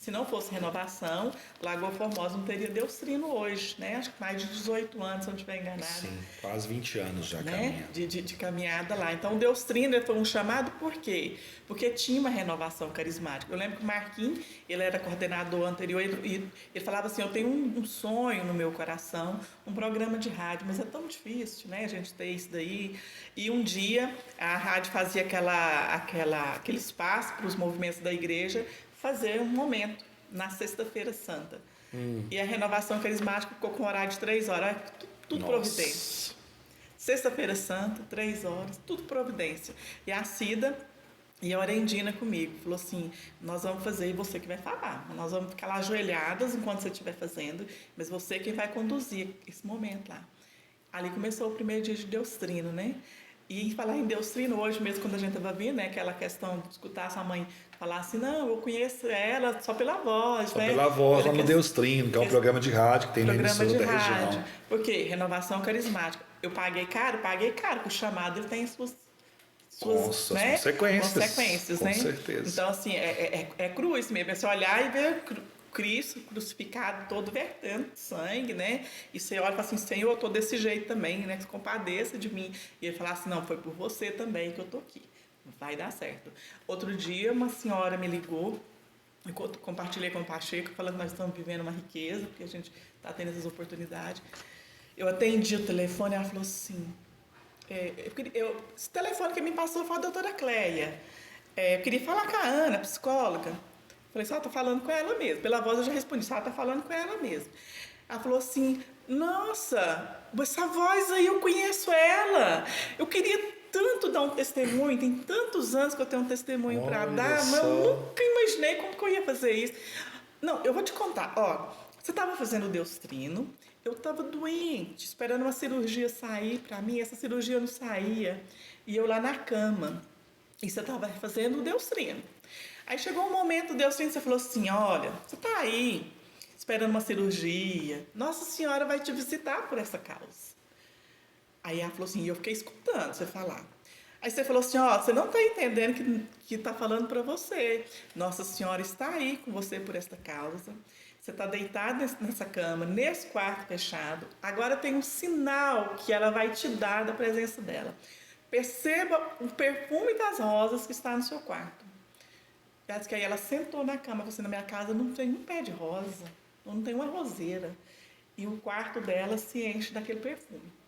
Se não fosse renovação, Lagoa Formosa não teria Deus Trino hoje, né? Acho que mais de 18 anos, se eu não estiver enganada. Sim, quase 20 anos já, né? caminhando. De caminhada lá. Então, o Deus Trino foi um chamado por quê? Porque tinha uma renovação carismática. Eu lembro que o Marquinhos, ele era coordenador anterior, e ele falava assim, eu tenho um sonho no meu coração, um programa de rádio, mas é tão difícil, né? A gente ter isso daí. E um dia, a rádio fazia aquele espaço para os movimentos da igreja, fazer um momento na Sexta-feira Santa. E a renovação carismática ficou com um horário de 3 horas, tudo providência. Sexta-feira Santa, 3 horas, tudo providência. E a Cida e a Orendina comigo, falou assim, nós vamos fazer e você que vai falar. Nós vamos ficar lá ajoelhadas enquanto você estiver fazendo, mas você quem vai conduzir esse momento lá. Ali começou o primeiro dia de Deus Trino, né? E falar em Deus Trino, hoje mesmo, quando a gente estava vindo, né, aquela questão de escutar a sua mãe falar assim, não, eu conheço ela só pela voz, só né? pela voz, lá no Deus Trino, que é um programa de rádio que tem na emissora da região. Por quê? Renovação carismática. Eu paguei caro, porque o chamado ele tem suas, Nossa, consequências, né? com certeza. Então, assim, é cruz mesmo. É você olhar e ver Cristo crucificado, todo vertendo sangue, né? E você olha e fala assim, Senhor, eu tô desse jeito também, né? Se compadeça de mim. E ele fala assim, não, foi por você também que eu tô aqui. Vai dar certo. Outro dia, uma senhora me ligou, eu compartilhei com o Pacheco, falando que nós estamos vivendo uma riqueza, porque a gente está tendo essas oportunidades. Eu atendi o telefone e ela falou assim, esse telefone que me passou foi a doutora Cléia. Eu queria falar com a Ana, psicóloga. Falei, só tô falando com ela mesmo. Pela voz eu já respondi, só tá falando com ela mesmo. Ela falou assim, nossa, essa voz aí eu conheço ela. Eu queria tanto dar um testemunho, tem tantos anos que eu tenho um testemunho para dar, mas eu nunca imaginei como que eu ia fazer isso. Não, eu vou te contar, ó, você estava fazendo o Deus Trino, eu estava doente, esperando uma cirurgia sair para mim, essa cirurgia não saía, e eu lá na cama, e você estava fazendo o Deus Trino. Aí chegou um momento, Deus Trino, você falou assim, olha, você está aí, esperando uma cirurgia, Nossa Senhora vai te visitar por essa causa. Aí ela falou assim, eu fiquei escutando você falar. Aí você falou assim, ó, você não está entendendo que está falando para você. Nossa Senhora está aí com você por esta causa. Você está deitado nessa cama, nesse quarto fechado. Agora tem um sinal que ela vai te dar da presença dela. Perceba o perfume das rosas que está no seu quarto. Ela disse que aí ela sentou na cama, você na minha casa não tem um pé de rosa, não tem uma roseira. E o quarto dela se enche daquele perfume.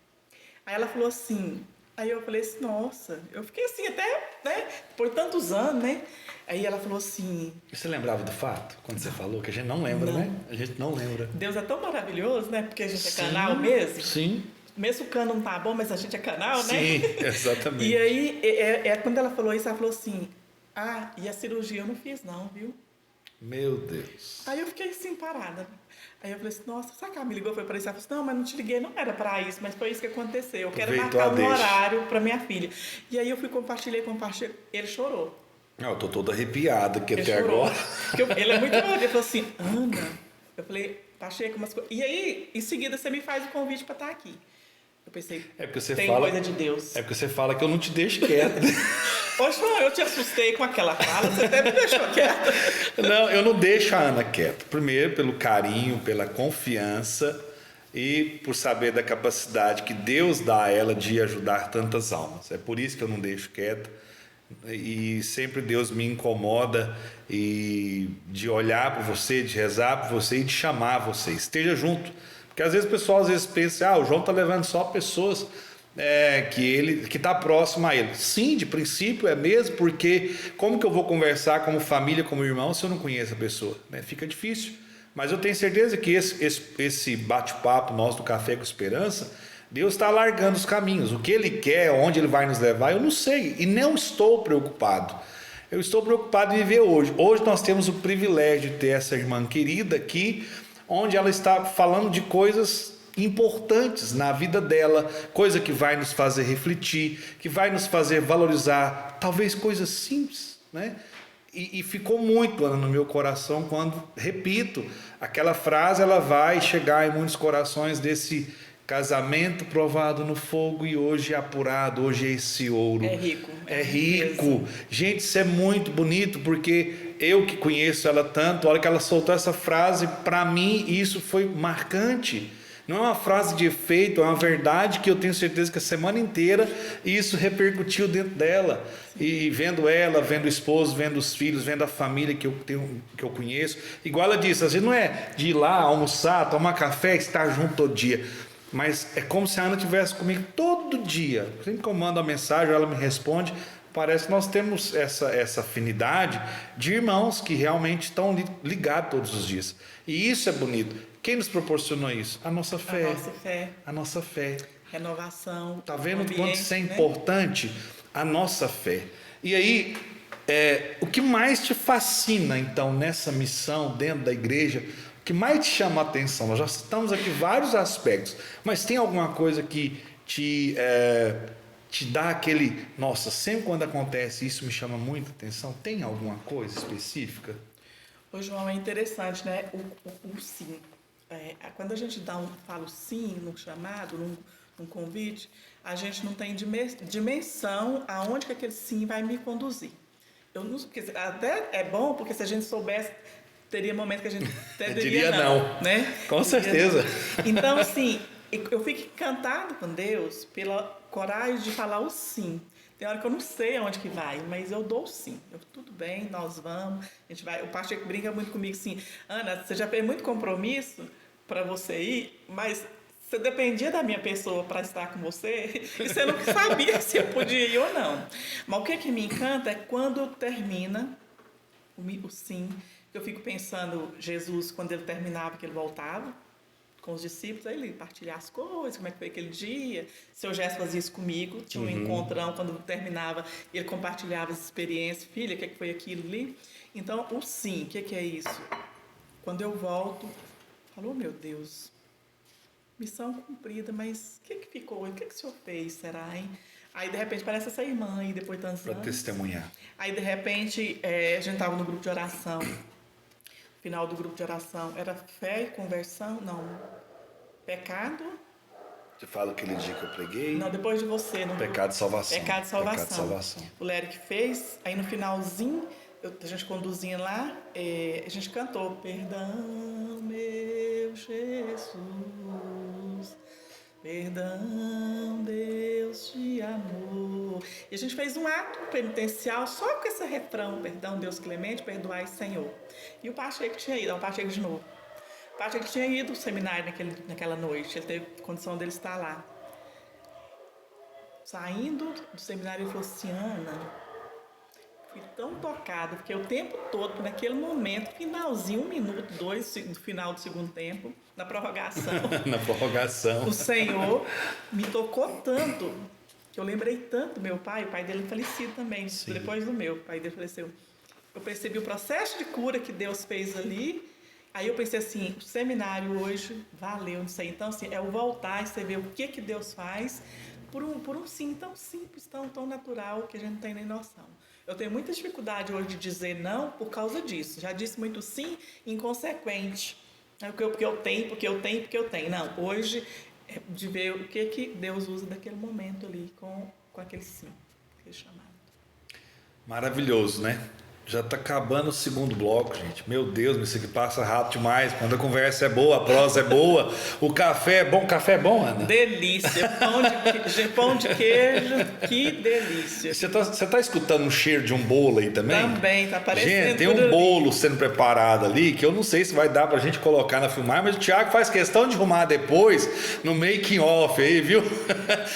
Aí ela falou assim, aí eu falei assim, nossa, eu fiquei assim até, né, por tantos anos, né? Aí ela falou assim... Você lembrava do fato, quando você falou, que a gente não lembra, né? A gente não lembra. Deus é tão maravilhoso, né? Porque a gente é canal mesmo. Sim. Mesmo o cano não tá bom, mas a gente é canal, né? Sim, exatamente. E aí, quando ela falou isso, ela falou assim, e a cirurgia eu não fiz não, viu? Meu Deus. Aí eu fiquei assim, parada. Aí eu falei assim, nossa, sabe que ela me ligou, foi para isso? Ela falou assim, não, mas não te liguei, não era para isso, mas foi isso que aconteceu. Eu quero marcar um horário para minha filha. E aí eu fui compartilhei, ele chorou. Eu tô toda arrepiada aqui até chorou. agora. Ele é muito bom. Ele falou assim, Ana, eu falei, Pacheco, umas coisas. E aí, em seguida, você me faz o convite para estar aqui. Eu pensei, tem coisa de Deus. É porque você fala que eu não te deixo quieto. Poxa, eu te assustei com aquela fala, você até me deixou quieta. Não, eu não deixo a Ana quieta. Primeiro, pelo carinho, pela confiança e por saber da capacidade que Deus dá a ela de ajudar tantas almas. É por isso que eu não deixo quieta. E sempre Deus me incomoda e de olhar por você, de rezar por você e de chamar você. Esteja junto. Porque às vezes o pessoal pensa, o João está levando só pessoas que está próximo a ele. Sim, de princípio é mesmo, porque como que eu vou conversar como família, como irmão, se eu não conheço a pessoa? Né? Fica difícil. Mas eu tenho certeza que esse bate-papo nosso do Café com Esperança, Deus está alargando os caminhos. O que Ele quer, onde Ele vai nos levar, eu não sei. E não estou preocupado. Eu estou preocupado em viver hoje. Hoje nós temos o privilégio de ter essa irmã querida aqui, onde ela está falando de coisas importantes na vida dela, coisa que vai nos fazer refletir, que vai nos fazer valorizar, talvez coisas simples, né? E ficou muito, Ana, no meu coração quando, repito, aquela frase ela vai chegar em muitos corações desse casamento provado no fogo e hoje é apurado, hoje é esse ouro. É rico. É rico. Gente, isso é muito bonito, porque eu que conheço ela tanto, a hora que ela soltou essa frase, para mim isso foi marcante. Não é uma frase de efeito, é uma verdade que eu tenho certeza que a semana inteira isso repercutiu dentro dela. E vendo ela, vendo o esposo, vendo os filhos, vendo a família que eu conheço. Igual ela disse, às vezes não é de ir lá almoçar, tomar café, estar junto todo dia. Mas é como se a Ana estivesse comigo todo dia. Sempre que eu mando a mensagem, ela me responde. Parece que nós temos essa afinidade de irmãos que realmente estão ligados todos os dias. E isso é bonito. Quem nos proporcionou isso? A nossa fé. A nossa fé. A nossa fé. Renovação. Está vendo o quanto isso é importante? A nossa fé. E aí, o que mais te fascina, então, nessa missão dentro da igreja? O que mais te chama a atenção? Nós já citamos aqui vários aspectos, mas tem alguma coisa que te dá aquele... Nossa, sempre quando acontece isso me chama muita atenção. Tem alguma coisa específica? Ô, João, é interessante, né? O sim. Quando a gente fala sim no chamado, um convite, a gente não tem dimensão aonde que aquele sim vai me conduzir. Eu não, porque até é bom, porque se a gente soubesse, teria momento que a gente até diria não, né? Com certeza. Não. Então, assim, eu fico encantado com Deus pela coragem de falar o sim. Tem hora que eu não sei aonde que vai, mas eu dou o sim. Tudo bem, nós vamos, a gente vai. O Pacheco brinca muito comigo assim, Ana, você já fez muito compromisso para você ir, mas você dependia da minha pessoa para estar com você e você não sabia se eu podia ir ou não. Mas o que me encanta é quando termina o sim. Eu fico pensando, Jesus, quando ele terminava, que ele voltava com os discípulos, aí ele partilhar as coisas, como é que foi aquele dia. Seu Gesto fazia isso comigo, tinha um encontrão, quando terminava, ele compartilhava essa experiência. Filha, o que foi aquilo ali? Então, o sim, o que é isso? Quando eu volto, falo, oh, meu Deus, missão cumprida, mas o que ficou? O que o senhor fez, será, hein? Aí, de repente, parece essa irmã aí, depois de tantos anos. Para testemunhar. Aí, de repente, a gente estava no grupo de oração. Final do grupo de oração era fé e conversão, não, pecado. Você fala aquele dia que eu preguei? Não, depois de você. No Pecado e salvação. Pecado e salvação. Pecado e salvação. O Léric fez, aí no finalzinho, a gente conduzia lá, a gente cantou, perdão, meu Jesus, perdão, Deus te amou. E a gente fez um ato penitencial só com esse refrão, perdão, Deus clemente, perdoai, Senhor. E o Pacheco tinha ido, o Pacheco de novo. O Pacheco tinha ido ao seminário naquela noite, ele teve condição dele estar lá. Saindo do seminário, ele falou assim, Ana, fui tão tocado, porque o tempo todo, naquele momento, finalzinho, 1 minuto, 2, no final do segundo tempo, na prorrogação. Na prorrogação. O Senhor me tocou tanto, que eu lembrei tanto do meu pai, o pai dele é falecido também, Sim. Depois do meu, o pai dele faleceu. Eu percebi o processo de cura que Deus fez ali, aí eu pensei assim, o seminário hoje valeu, não sei. Então, assim, é o voltar e você ver o que Deus faz por um sim tão simples, tão natural, que a gente não tem nem noção. Eu tenho muita dificuldade hoje de dizer não por causa disso. Já disse muito sim, inconsequente. Porque eu tenho. Não, hoje é de ver o que Deus usa daquele momento ali com aquele sim, aquele chamado. Maravilhoso, né? Já está acabando o segundo bloco, gente. Meu Deus, isso aqui passa rápido demais. Quando a conversa é boa, a prosa é boa, o café é bom. Café é bom, Ana? Delícia. Pão de queijo, que delícia. Você tá escutando o cheiro de um bolo aí também? Também, tá parecendo. Gente, tem um bolo sendo preparado ali, que eu não sei se vai dar pra gente colocar na filmagem, mas o Thiago faz questão de arrumar depois no making off aí, viu?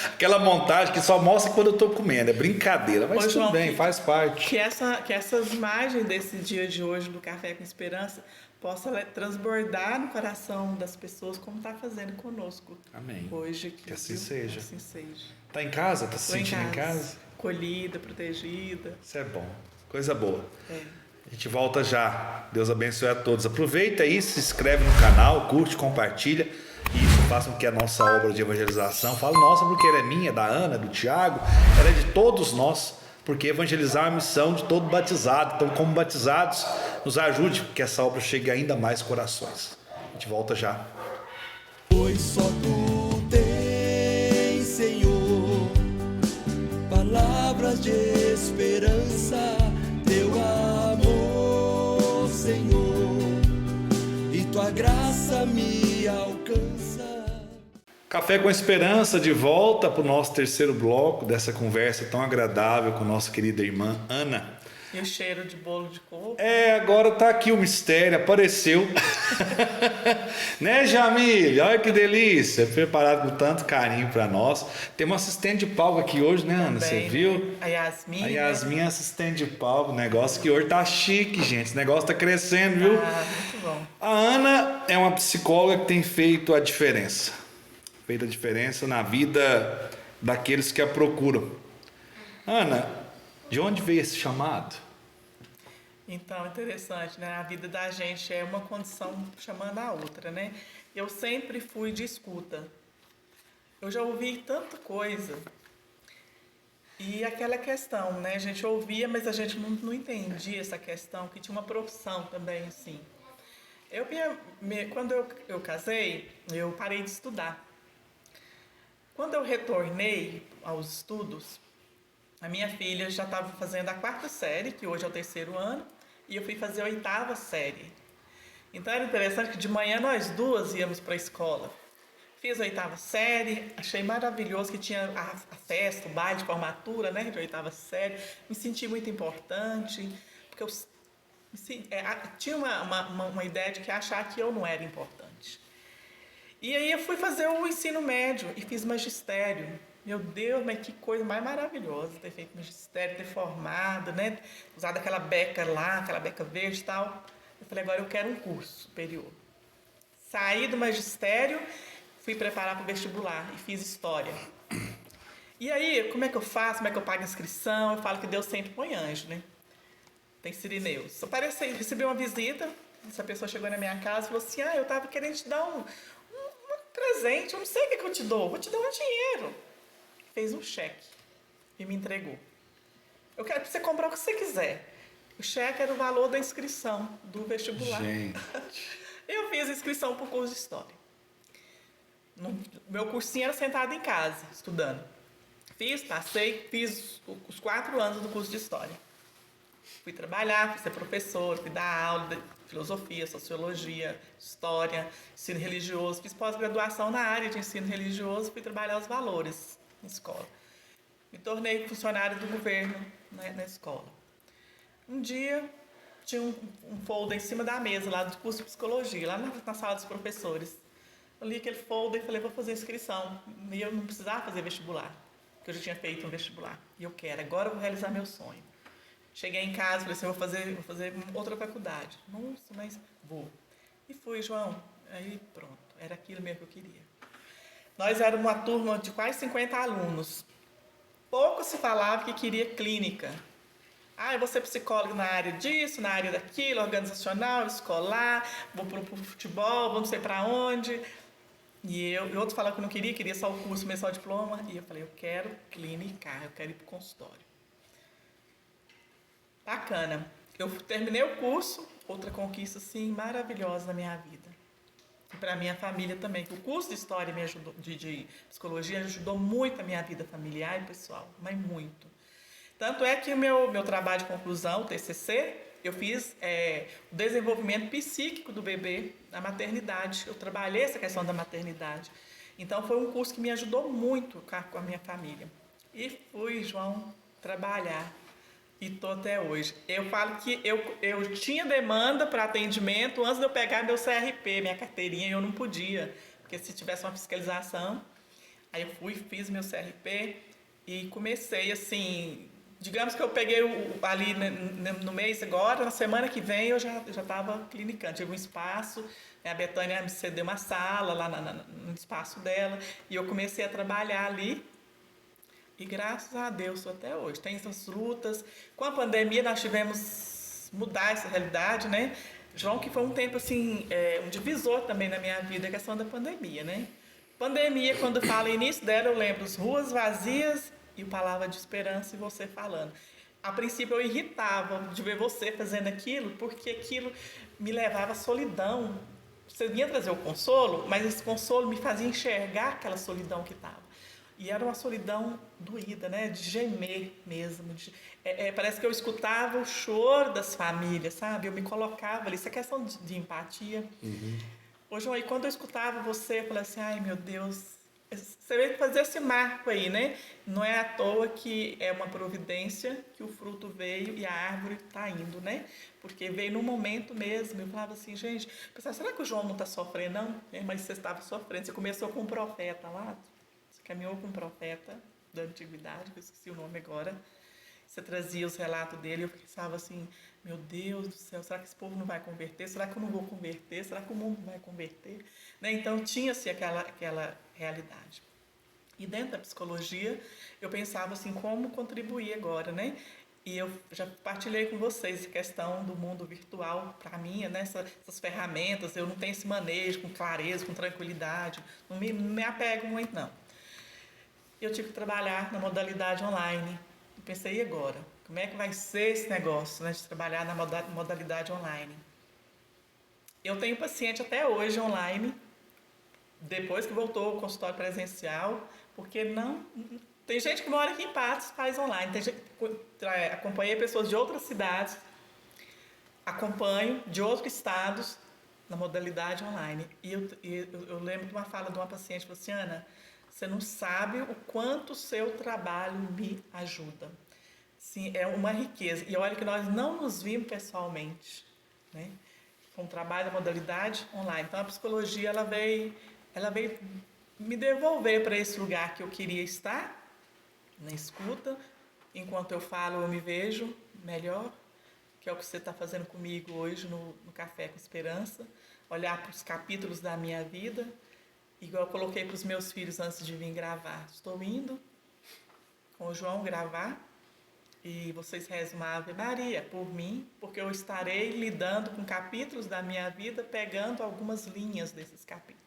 Aquela montagem que só mostra quando eu tô comendo. É brincadeira, mas tudo bem, faz parte. Que essas imagens desse dia de hoje do Café com Esperança possa transbordar no coração das pessoas como está fazendo conosco. Amém. Hoje aqui. Que assim seja. Assim seja. Tá em casa? Tá se sentindo em casa? Colhida, protegida. Isso é bom. Coisa boa. É. A gente volta já. Deus abençoe a todos. Aproveita aí, se inscreve no canal, curte, compartilha. E isso faça com que a nossa obra de evangelização, falo nossa porque ela é minha, da Ana, do Thiago, ela é de todos nós. Porque evangelizar é a missão de todo batizado. Então, como batizados, nos ajude que essa obra chegue a ainda mais corações. A gente volta já. Pois só tu tens, Senhor, palavras de esperança, teu amor, Senhor, e tua graça me alcança. Café com Esperança, de volta para o nosso terceiro bloco dessa conversa tão agradável com nossa querida irmã Ana. E o cheiro de bolo de coco. Agora tá aqui o mistério, apareceu. Né, Jamile? Olha que delícia, preparado com tanto carinho para nós. Tem uma assistente de palco aqui hoje, né, Ana? Você viu? A Yasmin. A Yasmin é assistente de palco, negócio que hoje tá chique, gente. Esse negócio tá crescendo, viu? Muito bom. A Ana é uma psicóloga que tem feito a diferença. Feito a diferença na vida daqueles que a procuram. Ana, de onde veio esse chamado? Então, interessante, né? A vida da gente é uma condição chamando a outra, né? Eu sempre fui de escuta. Eu já ouvi tanta coisa. E aquela questão, né? A gente ouvia, mas a gente não entendia essa questão, que tinha uma profissão também, assim. Quando eu casei, eu parei de estudar. Quando eu retornei aos estudos, a minha filha já estava fazendo a 4ª série, que hoje é o 3º ano, e eu fui fazer a 8ª série. Então era interessante que de manhã nós duas íamos para a escola. Fiz a 8ª série, achei maravilhoso que tinha a festa, o baile de formatura, né, de 8ª série. Me senti muito importante, porque eu tinha uma ideia de que achar que eu não era importante. E aí eu fui fazer o ensino médio e fiz magistério. Meu Deus, mas que coisa mais maravilhosa ter feito magistério, ter formado, né? Usado aquela beca lá, aquela beca verde e tal. Eu falei, agora eu quero um curso superior. Saí do magistério, fui preparar para o vestibular e fiz história. E aí, como é que eu faço? Como é que eu pago a inscrição? Eu falo que Deus sempre põe anjo, né? Tem sirineus. Eu recebi uma visita, essa pessoa chegou na minha casa e falou assim, eu estava querendo te dar um presente, eu não sei o que eu te dou, vou te dar um dinheiro. Fez um cheque e me entregou. Eu quero que você comprar o que você quiser. O cheque era o valor da inscrição do vestibular. Gente. Eu fiz a inscrição para o curso de História. Meu cursinho era sentado em casa, estudando. Passei, fiz os 4 anos do curso de História. Fui trabalhar, fui ser professora, fui dar aula de filosofia, sociologia, história, ensino religioso. Fiz pós-graduação na área de ensino religioso, fui trabalhar os valores na escola. Me tornei funcionária do governo, né, na escola. Um dia, tinha um folder em cima da mesa lá do curso de psicologia, lá na sala dos professores. Eu li aquele folder e falei, vou fazer inscrição. E eu não precisava fazer vestibular, porque eu já tinha feito um vestibular. E eu quero, agora eu vou realizar meu sonho. Cheguei em casa, falei assim, vou fazer outra faculdade. Nossa, mas vou. E fui, João. Aí pronto, era aquilo mesmo que eu queria. Nós éramos uma turma de quase 50 alunos. Pouco se falava que queria clínica. Eu vou ser psicólogo na área disso, na área daquilo, organizacional, escolar, vou para o futebol, vou não sei para onde. E outros falavam que não queria só o curso, começar o diploma. E eu falei, eu quero clínica, eu quero ir para o consultório. Bacana. Eu terminei o curso, outra conquista assim maravilhosa na minha vida. E para a minha família também. O curso de história me ajudou, de psicologia ajudou muito a minha vida familiar e pessoal, mas muito. Tanto é que o meu trabalho de conclusão, o TCC, eu fiz o desenvolvimento psíquico do bebê na maternidade. Eu trabalhei essa questão da maternidade. Então foi um curso que me ajudou muito com a minha família. E fui, João, trabalhar. E estou até hoje. Eu falo que eu tinha demanda para atendimento antes de eu pegar meu CRP, minha carteirinha, e eu não podia. Porque se tivesse uma fiscalização, aí eu fiz meu CRP e comecei assim... Digamos que eu peguei ali no mês agora, na semana que vem eu já estava clinicando. Tive um espaço, a Betânia me cedeu uma sala lá no espaço dela, e eu comecei a trabalhar ali. E graças a Deus estou até hoje. Tem essas lutas. Com a pandemia nós tivemos mudar essa realidade, né? João, que foi um tempo assim, um divisor também na minha vida, a questão da pandemia, né? Pandemia, quando fala início dela, eu lembro as ruas vazias e palavra de esperança e você falando. A princípio eu irritava de ver você fazendo aquilo, porque aquilo me levava à solidão. Você vinha trazer o consolo, mas esse consolo me fazia enxergar aquela solidão que estava. E era uma solidão doída, né? De gemer mesmo. Parece que eu escutava o choro das famílias, sabe? Eu me colocava ali. Isso é questão de empatia. Uhum. Hoje, aí, quando eu escutava você, eu falei assim, ai meu Deus, você veio fazer esse marco aí, né? Não é à toa que é uma providência que o fruto veio e a árvore está indo, né? Porque veio no momento mesmo. Eu falava assim, gente, pensava, será que o João não está sofrendo, não? Mas você estava sofrendo. Você começou com um profeta lá. Caminhou com um profeta da antiguidade, que eu esqueci o nome agora. Você trazia os relatos dele, eu pensava assim, meu Deus do céu, será que esse povo não vai converter? Será que eu não vou converter? Será que o mundo vai converter? Né? Então tinha-se aquela realidade. E dentro da psicologia, eu pensava assim, como contribuir agora, né? E eu já partilhei com vocês a questão do mundo virtual, para mim, né? Essas ferramentas, eu não tenho esse manejo com clareza, com tranquilidade, não me apego muito, não. Eu tive que trabalhar na modalidade online. Eu pensei, e agora? Como é que vai ser esse negócio, né, de trabalhar na modalidade online? Eu tenho paciente até hoje online, depois que voltou ao consultório presencial, Porque não... Tem gente que mora aqui em Patos, faz online. Tem gente, acompanhei pessoas de outras cidades, acompanho de outros estados na modalidade online. E eu lembro de uma fala de uma paciente, falou assim, Ana, você não sabe o quanto o seu trabalho me ajuda. Sim, é uma riqueza. E olha que nós não nos vimos pessoalmente, né? Com o trabalho da modalidade online. Então, a psicologia, ela veio me devolver para esse lugar que eu queria estar, na escuta. Enquanto eu falo, eu me vejo melhor, que é o que você está fazendo comigo hoje no Café com Esperança. Olhar para os capítulos da minha vida, igual eu coloquei para os meus filhos antes de vir gravar. Estou indo com o João gravar, e vocês rezam uma Ave Maria por mim, porque eu estarei lidando com capítulos da minha vida, pegando algumas linhas desses capítulos.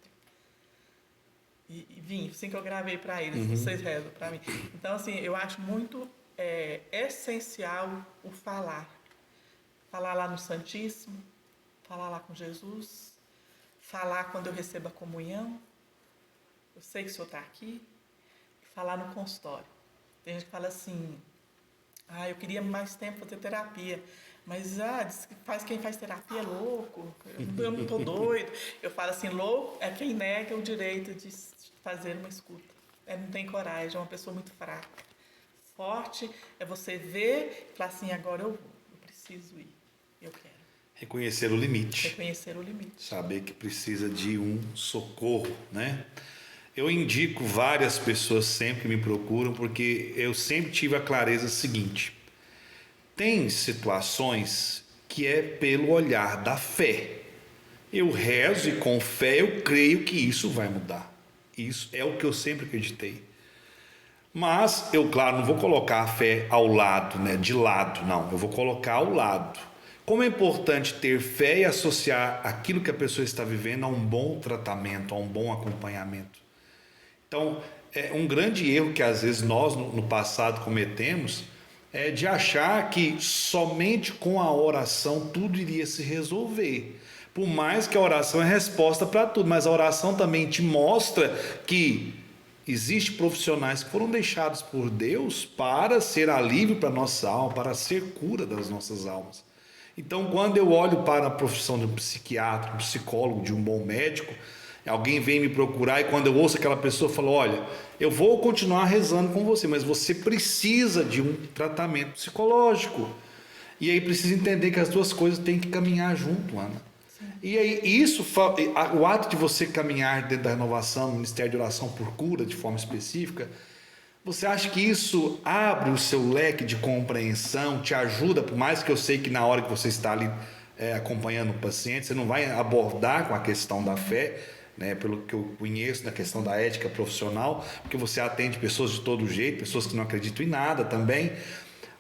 E vim, assim que eu gravei para eles, vocês rezam para mim. Então, assim, eu acho muito essencial o falar. Falar lá no Santíssimo, falar lá com Jesus, falar quando eu recebo a comunhão, eu sei que o Senhor está aqui, falar no consultório. Tem gente que fala assim, eu queria mais tempo para ter terapia, mas quem faz terapia é louco, eu não estou doido. Eu falo assim, louco é quem nega o direito de fazer uma escuta. Não tem coragem, é uma pessoa muito fraca. Forte é você ver e falar assim, agora eu preciso ir, eu quero. Reconhecer o limite. Reconhecer o limite. Saber que precisa de um socorro, né? Eu indico várias pessoas sempre que me procuram, porque eu sempre tive a clareza seguinte. Tem situações que é pelo olhar da fé. Eu rezo e com fé eu creio que isso vai mudar. Isso é o que eu sempre acreditei. Mas eu, claro, não vou colocar a fé ao lado, né? De lado, não. Eu vou colocar ao lado. Como é importante ter fé e associar aquilo que a pessoa está vivendo a um bom tratamento, a um bom acompanhamento. Então, um grande erro que às vezes nós no passado cometemos é de achar que somente com a oração tudo iria se resolver. Por mais que a oração é resposta para tudo, mas a oração também te mostra que existem profissionais que foram deixados por Deus para ser alívio para a nossa alma, para ser cura das nossas almas. Então, quando eu olho para a profissão de um psiquiatra, um psicólogo, de um bom médico, alguém vem me procurar e quando eu ouço aquela pessoa, eu falo, olha, eu vou continuar rezando com você, mas você precisa de um tratamento psicológico. E aí precisa entender que as duas coisas têm que caminhar junto, Ana. Sim. E aí o ato de você caminhar dentro da renovação, no Ministério de Oração por Cura, de forma específica, você acha que isso abre o seu leque de compreensão, te ajuda, por mais que eu sei que na hora que você está ali acompanhando o paciente, você não vai abordar com a questão da fé, né, pelo que eu conheço na questão da ética profissional, porque você atende pessoas de todo jeito, pessoas que não acreditam em nada também,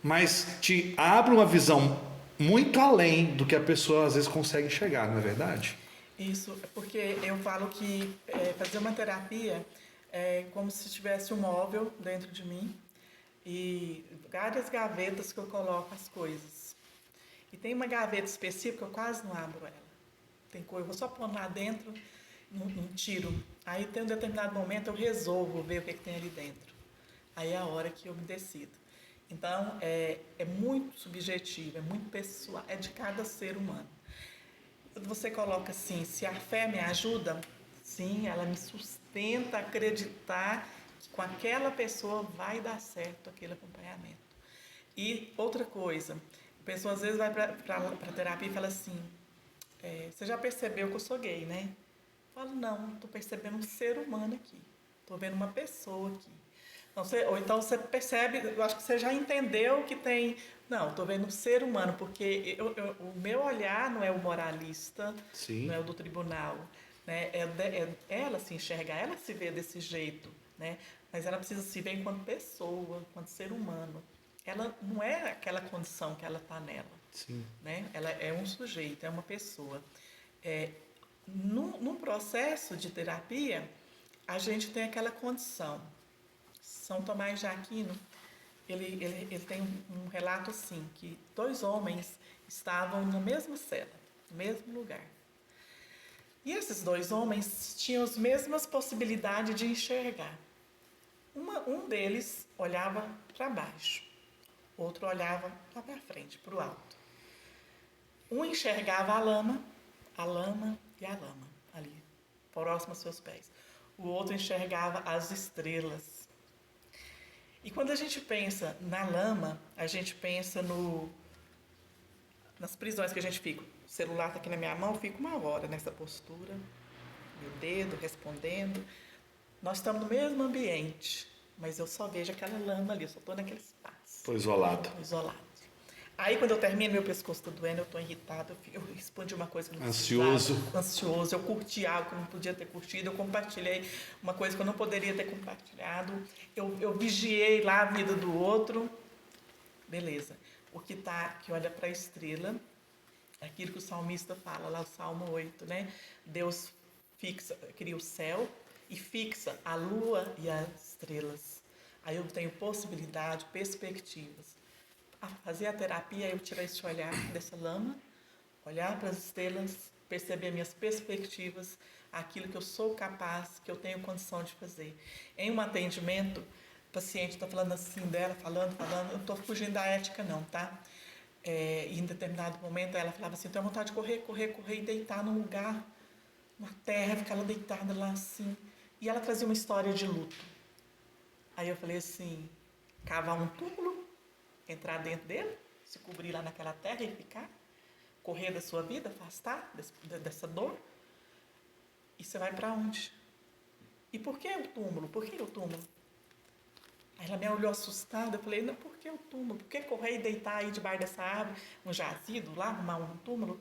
mas te abre uma visão muito além do que a pessoa às vezes consegue chegar, não é verdade? Isso, porque eu falo que fazer uma terapia é como se tivesse um móvel dentro de mim e várias gavetas que eu coloco as coisas. E tem uma gaveta específica que eu quase não abro ela. Tem coisa, eu vou só pôr lá dentro, não tiro. Aí tem um determinado momento eu resolvo ver o que tem ali dentro. Aí é a hora que eu me decido. Então, é muito subjetivo, é muito pessoal, é de cada ser humano. Você coloca assim, se a fé me ajuda, sim, ela me sustenta a acreditar que com aquela pessoa vai dar certo aquele acompanhamento. E outra coisa, a pessoa às vezes vai para a terapia e fala assim, você já percebeu que eu sou gay, né? Eu falo, não, estou percebendo um ser humano aqui, estou vendo uma pessoa aqui. Ou então você percebe, eu acho que você já entendeu que tem... Não, estou vendo um ser humano, porque o meu olhar não é o moralista, sim, não é o do tribunal. Né? Ela se enxerga, ela se vê desse jeito, né? Mas ela precisa se ver enquanto pessoa, enquanto ser humano. Ela não é aquela condição que ela está nela. Sim. Né? Ela é um sujeito, é uma pessoa. Num processo de terapia, a gente tem aquela condição. São Tomás de Aquino, ele tem um relato assim, que 2 homens estavam na mesma cela, no mesmo lugar. E esses 2 homens tinham as mesmas possibilidades de enxergar. Um deles olhava para baixo, outro olhava lá para frente, para o alto. Um enxergava a lama e a lama, ali, próximo aos seus pés. O outro enxergava as estrelas. E quando a gente pensa na lama, a gente pensa nas prisões que a gente fica. O celular está aqui na minha mão, eu fico 1 hora nessa postura, meu dedo respondendo. Nós estamos no mesmo ambiente, mas eu só vejo aquela lama ali, eu só estou naquele espaço. Estou isolado. Isolado. Aí, quando eu termino, meu pescoço está doendo, eu estou irritado, eu respondi uma coisa que eu não Ansioso. precisava, ansioso, eu curti algo que eu não podia ter curtido, eu compartilhei uma coisa que eu não poderia ter compartilhado, eu vigiei lá a vida do outro. Beleza. O que olha para a estrela, aquilo que o salmista fala lá, o Salmo 8, né? Deus cria o céu e fixa a lua e as estrelas. Aí eu tenho possibilidade, perspectivas. A fazer a terapia, eu tirar esse olhar dessa lama, olhar para as estrelas, perceber minhas perspectivas, aquilo que eu sou capaz, que eu tenho condição de fazer. Em um atendimento, o paciente está falando assim dela, falando, eu não estou fugindo da ética não, tá? E em determinado momento ela falava assim, tenho vontade de correr e deitar num lugar, na terra, ficar lá deitada lá assim. E ela trazia uma história de luto. Aí eu falei assim, cavar um túmulo, entrar dentro dele, se cobrir lá naquela terra e ficar, correr da sua vida, afastar dessa dor, e você vai para onde? E por que o túmulo? Por que o túmulo? Aí ela me olhou assustada, eu falei, não, por que o túmulo? Por que correr e deitar aí debaixo dessa árvore, um jazido lá, arrumar um túmulo?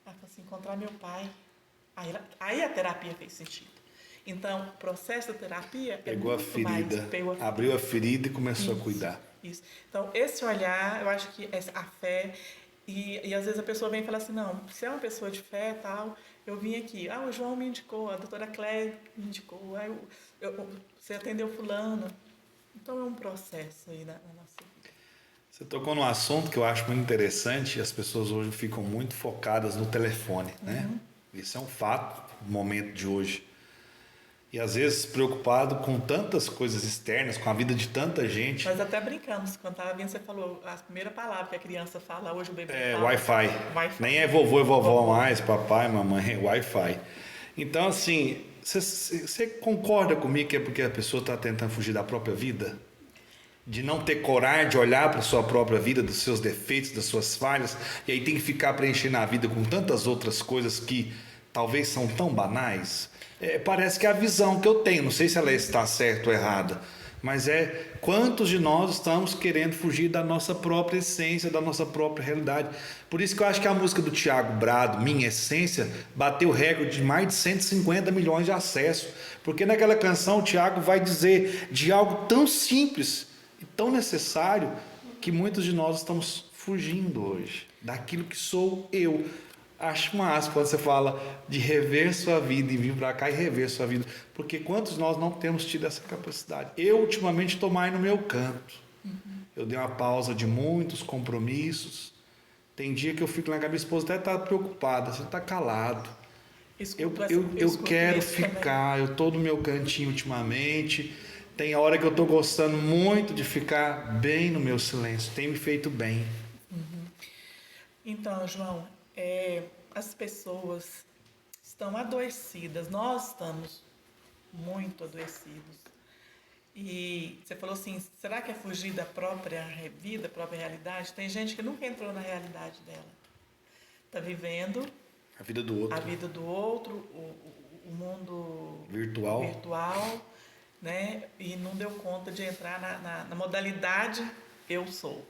Ela falou assim, encontrar meu pai. Aí a terapia fez sentido. Então, o processo da terapia pegou a ferida, abriu a ferida e começou a cuidar. Isso. Então, esse olhar, eu acho que a fé, e às vezes a pessoa vem e fala assim, não, se é uma pessoa de fé e tal, eu vim aqui, o João me indicou, a doutora Cléia me indicou, você atendeu fulano. Então, é um processo aí na nossa vida. Você tocou num assunto que eu acho muito interessante, as pessoas hoje ficam muito focadas no telefone, né? Isso é um fato no momento de hoje. E às vezes preocupado com tantas coisas externas, com a vida de tanta gente. Nós até brincamos, quando estava vindo, você falou a primeira palavra que a criança fala, hoje o bebê fala. Wi-Fi. Nem é vovô e vovó mais, papai, mamãe, é Wi-Fi. Então, assim, você concorda comigo que é porque a pessoa está tentando fugir da própria vida? De não ter coragem de olhar para a sua própria vida, dos seus defeitos, das suas falhas, e aí tem que ficar preenchendo a vida com tantas outras coisas que talvez são tão banais? Parece que é a visão que eu tenho, não sei se ela está certa ou errada, mas quantos de nós estamos querendo fugir da nossa própria essência, da nossa própria realidade. Por isso que eu acho que a música do Thiago Brado, Minha Essência, bateu o recorde de mais de 150 milhões de acessos, porque naquela canção o Thiago vai dizer de algo tão simples e tão necessário que muitos de nós estamos fugindo hoje, daquilo que sou eu. Acho massa quando você fala de rever sua vida e vir para cá e rever sua vida. Porque quantos de nós não temos tido essa capacidade? Eu, ultimamente, estou mais no meu canto. Eu dei uma pausa de muitos compromissos. Tem dia que eu fico lá com a minha esposa, até está preocupada. Você está calado. Eu quero ficar. Eu estou no meu cantinho ultimamente. Tem hora que eu estou gostando muito de ficar bem no meu silêncio. Tem me feito bem. Então, João... as pessoas estão adoecidas, nós estamos muito adoecidos. E você falou assim, será que é fugir da própria vida, própria realidade? Tem gente que nunca entrou na realidade dela. Está vivendo a vida do outro, o mundo virtual, né? E não deu conta de entrar na modalidade eu sou.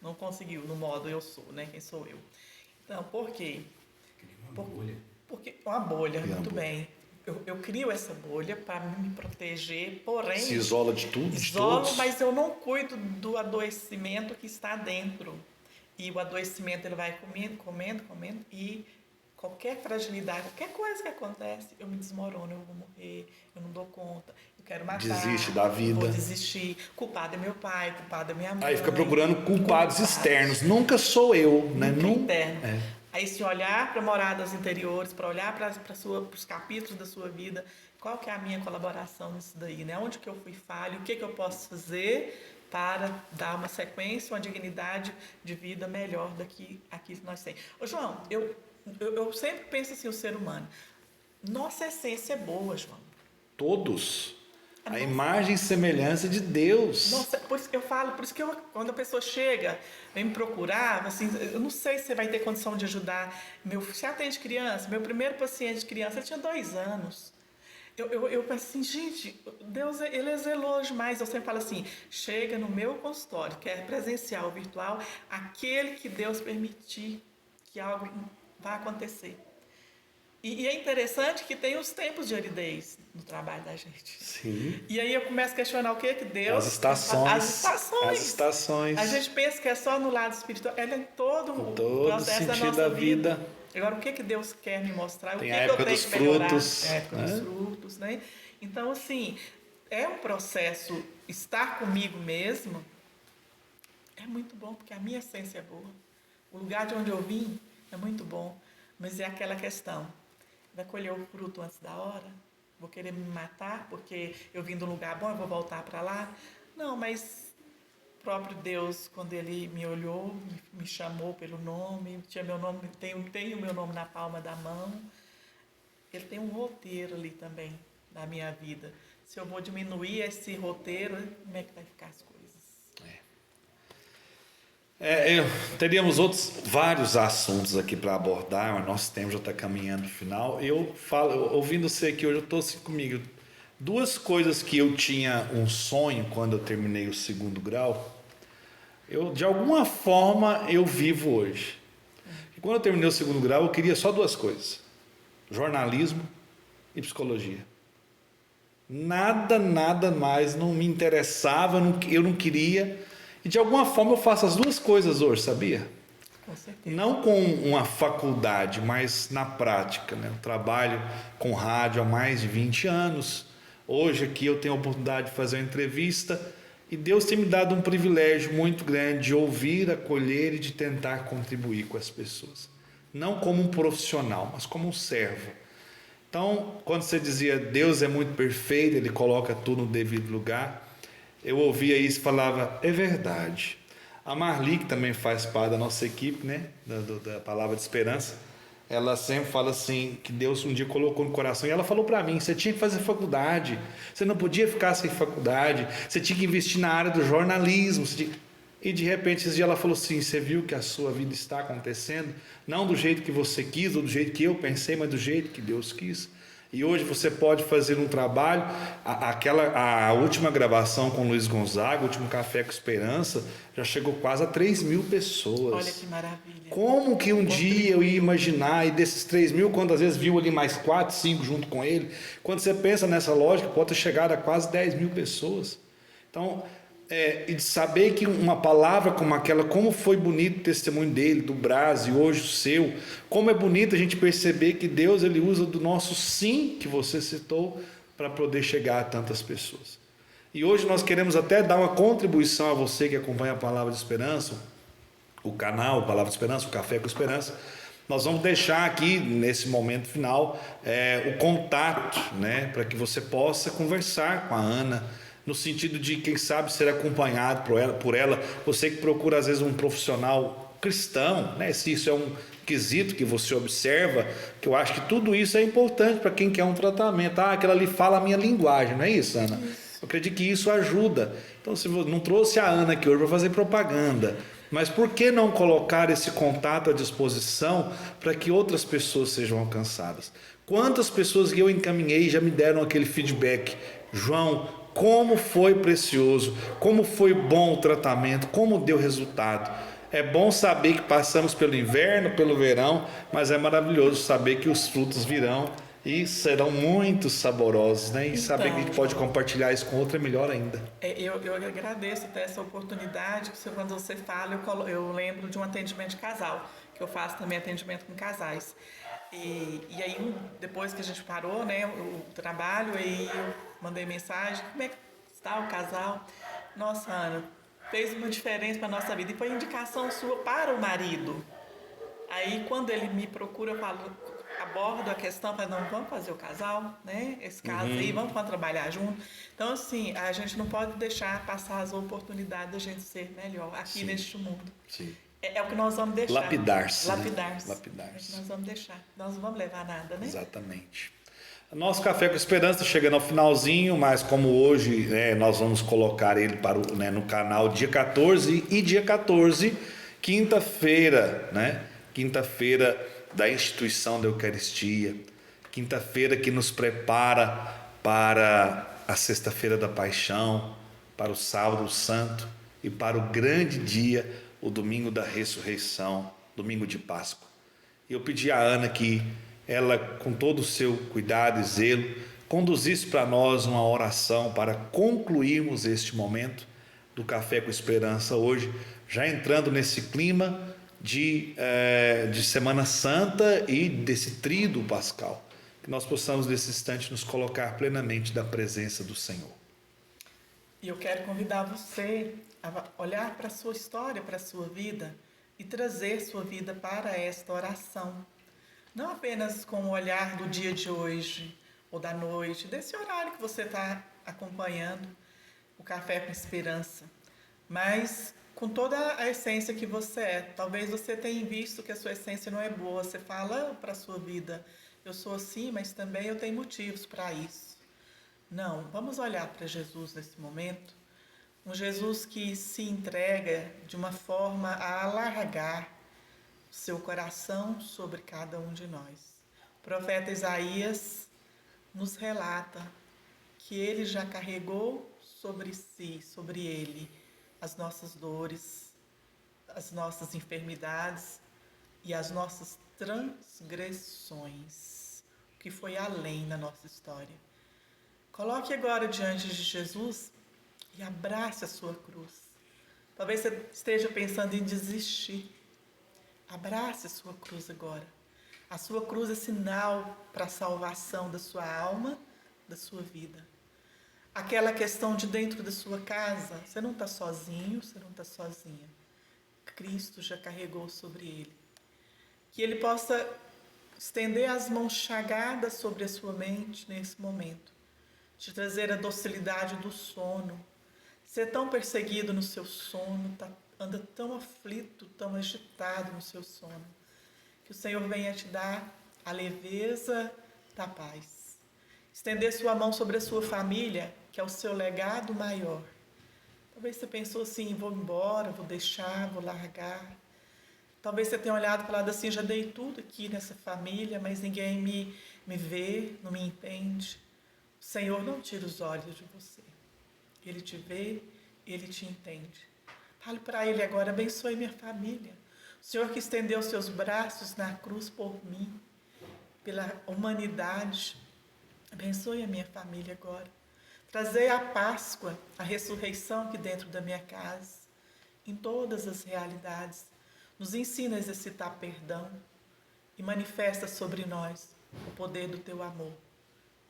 Não conseguiu no modo eu sou, né? Quem sou eu? Então, por quê? Porque uma bolha, muito bem. Eu crio essa bolha para me proteger, porém... Se isola de tudo, de todos. Mas eu não cuido do adoecimento que está dentro. E o adoecimento, ele vai comendo, e qualquer fragilidade, qualquer coisa que acontece, eu me desmorono, eu vou morrer, eu não dou conta, eu quero matar. Desiste da vida. Vou desistir. Culpado é meu pai, culpado é minha mãe. Aí fica procurando culpados externos. Nunca sou eu, né? Nunca interno. a esse olhar para moradas interiores, para olhar para os capítulos da sua vida, qual que é a minha colaboração nisso daí, né? Onde que eu fui falho, o que que eu posso fazer para dar uma sequência, uma dignidade de vida melhor aquilo que nós temos. Ô, João, eu sempre penso assim, o ser humano, nossa essência é boa, João. Todos. A imagem e semelhança de Deus. Nossa, por isso que eu falo, por isso que quando a pessoa chega, vem me procurar, assim, eu não sei se você vai ter condição de ajudar. Você atende criança, meu primeiro paciente de criança, ele tinha 2 anos. Eu penso assim, gente, Deus, ele é zeloso demais. Eu sempre falo assim, chega no meu consultório, quer presencial ou virtual, aquele que Deus permitir que algo vai acontecer. E é interessante que tem os tempos de aridez no trabalho da gente. Sim. E aí eu começo a questionar o que Deus... As estações. As estações. A gente pensa que é só no lado espiritual. Ela é em todo o processo da nossa vida. Agora, o que Deus quer me mostrar? Tem o a que época eu tenho dos que melhorar? frutos. É a época dos frutos, né? Então, assim, é um processo, estar comigo mesmo é muito bom, porque a minha essência é boa. O lugar de onde eu vim é muito bom, mas é aquela questão. Vai colher o fruto antes da hora? Vou querer me matar porque eu vim de um lugar bom, eu vou voltar para lá? Não, mas o próprio Deus, quando Ele me olhou, me chamou pelo nome, tinha meu nome, tem o meu nome na palma da mão, Ele tem um roteiro ali também na minha vida. Se eu vou diminuir esse roteiro, como é que vai ficar as coisas? Teríamos vários assuntos aqui para abordar, mas nosso tempo já está caminhando no final. Eu falo, ouvindo você aqui hoje, eu estou assim comigo. 2 coisas que eu tinha um sonho quando eu terminei o 2º grau, de alguma forma eu vivo hoje. E quando eu terminei o 2º grau, eu queria só 2 coisas: jornalismo e psicologia. Nada mais não me interessava, eu não queria. E de alguma forma eu faço as 2 coisas hoje, sabia? Com certeza. Não com uma faculdade, mas na prática, né? Eu trabalho com rádio há mais de 20 anos. Hoje aqui eu tenho a oportunidade de fazer uma entrevista e Deus tem me dado um privilégio muito grande de ouvir, acolher e de tentar contribuir com as pessoas. Não como um profissional, mas como um servo. Então, quando você dizia Deus é muito perfeito, Ele coloca tudo no devido lugar, eu ouvia isso e falava, é verdade. A Marli, que também faz parte da nossa equipe, né, da Palavra de Esperança, ela sempre fala assim, que Deus um dia colocou no coração, e ela falou para mim, você tinha que fazer faculdade, você não podia ficar sem faculdade, você tinha que investir na área do jornalismo. E de repente, esse dia ela falou assim, você viu que a sua vida está acontecendo, não do jeito que você quis, ou do jeito que eu pensei, mas do jeito que Deus quis. E hoje você pode fazer um trabalho, a última gravação com o Luiz Gonzaga, o último Café com Esperança, já chegou quase a 3.000 pessoas. Olha que maravilha. Como que um dia eu ia imaginar, e desses 3.000, quando às vezes viu ali mais 4, 5 junto com ele, quando você pensa nessa lógica, pode ter chegado a quase 10.000 pessoas. Então, e de saber que uma palavra como aquela, como foi bonito o testemunho dele, do Brás e hoje o seu, como é bonito a gente perceber que Deus ele usa do nosso sim, que você citou, para poder chegar a tantas pessoas. E hoje nós queremos até dar uma contribuição a você que acompanha a Palavra de Esperança, o canal Palavra de Esperança, o Café com Esperança. Nós vamos deixar aqui, nesse momento final, o contato, né, para que você possa conversar com a Ana, no sentido de, quem sabe, ser acompanhado por ela, você que procura às vezes um profissional cristão, né? Se isso é um quesito que você observa, que eu acho que tudo isso é importante para quem quer um tratamento. Aquela ali fala a minha linguagem, não é isso, Ana? Eu acredito que isso ajuda. Então, se você não trouxe a Ana aqui hoje para fazer propaganda, mas por que não colocar esse contato à disposição para que outras pessoas sejam alcançadas? Quantas pessoas que eu encaminhei já me deram aquele feedback, João, como foi precioso, como foi bom o tratamento, como deu resultado. É bom saber que passamos pelo inverno, pelo verão, mas é maravilhoso saber que os frutos virão e serão muito saborosos, né? E então, saber que a gente pode compartilhar isso com outro é melhor ainda. Eu agradeço até essa oportunidade, quando você fala, eu lembro de um atendimento de casal, que eu faço também atendimento com casais. E aí, depois que a gente parou, né, o trabalho, aí eu mandei mensagem, como é que está o casal? Nossa, Ana, fez uma diferença para a nossa vida. E foi indicação sua para o marido. Aí, quando ele me procura, eu falo, abordo a questão, falo, não, vamos fazer o casal, né? Esse caso aí, vamos trabalhar junto. Então, assim, a gente não pode deixar passar as oportunidades da gente ser melhor aqui Sim. neste mundo. Sim. É o que nós vamos deixar. Lapidar-se. Né? Lapidar-se. Lapidar-se. É o que nós vamos deixar. Nós não vamos levar nada, né? Exatamente. Nosso Café com Esperança chegando ao finalzinho, mas como hoje, né, nós vamos colocar ele no canal dia 14 e dia 14, quinta-feira, né? Quinta-feira da instituição da Eucaristia, quinta-feira que nos prepara para a sexta-feira da Paixão, para o sábado santo e para o grande dia, o domingo da ressurreição, domingo de Páscoa. E eu pedi a Ana que ela, com todo o seu cuidado e zelo, conduzisse para nós uma oração para concluirmos este momento do Café com Esperança hoje, já entrando nesse clima de Semana Santa e desse tríduo pascal, que nós possamos nesse instante nos colocar plenamente da presença do Senhor. E eu quero convidar você a olhar para a sua história, para a sua vida e trazer sua vida para esta oração. Não apenas com o olhar do dia de hoje ou da noite, desse horário que você está acompanhando o Café com Esperança, mas com toda a essência que você é. Talvez você tenha visto que a sua essência não é boa. Você fala para a sua vida, eu sou assim, mas também eu tenho motivos para isso. Não, vamos olhar para Jesus nesse momento. Um Jesus que se entrega de uma forma a alargar o seu coração sobre cada um de nós. O profeta Isaías nos relata que ele já carregou sobre si, sobre ele, as nossas dores, as nossas enfermidades e as nossas transgressões, que foi além da nossa história. Coloque agora diante de Jesus e abrace a sua cruz. Talvez você esteja pensando em desistir. Abrace a sua cruz agora. A sua cruz é sinal para a salvação da sua alma, da sua vida. Aquela questão de dentro da sua casa, você não está sozinho, você não está sozinha. Cristo já carregou sobre ele. Que ele possa estender as mãos chagadas sobre a sua mente nesse momento. Te trazer a docilidade do sono. Você é tão perseguido no seu sono, anda tão aflito, tão agitado no seu sono. Que o Senhor venha te dar a leveza da paz. Estender sua mão sobre a sua família, que é o seu legado maior. Talvez você pensou assim, vou embora, vou deixar, vou largar. Talvez você tenha olhado e falado assim, já dei tudo aqui nessa família, mas ninguém me vê, não me entende. O Senhor não tira os olhos de você. Ele te vê, Ele te entende. Fale para Ele agora, abençoe minha família. O Senhor que estendeu seus braços na cruz por mim, pela humanidade, abençoe a minha família agora. Trazei a Páscoa, a ressurreição aqui dentro da minha casa, em todas as realidades. Nos ensina a exercitar perdão e manifesta sobre nós o poder do Teu amor,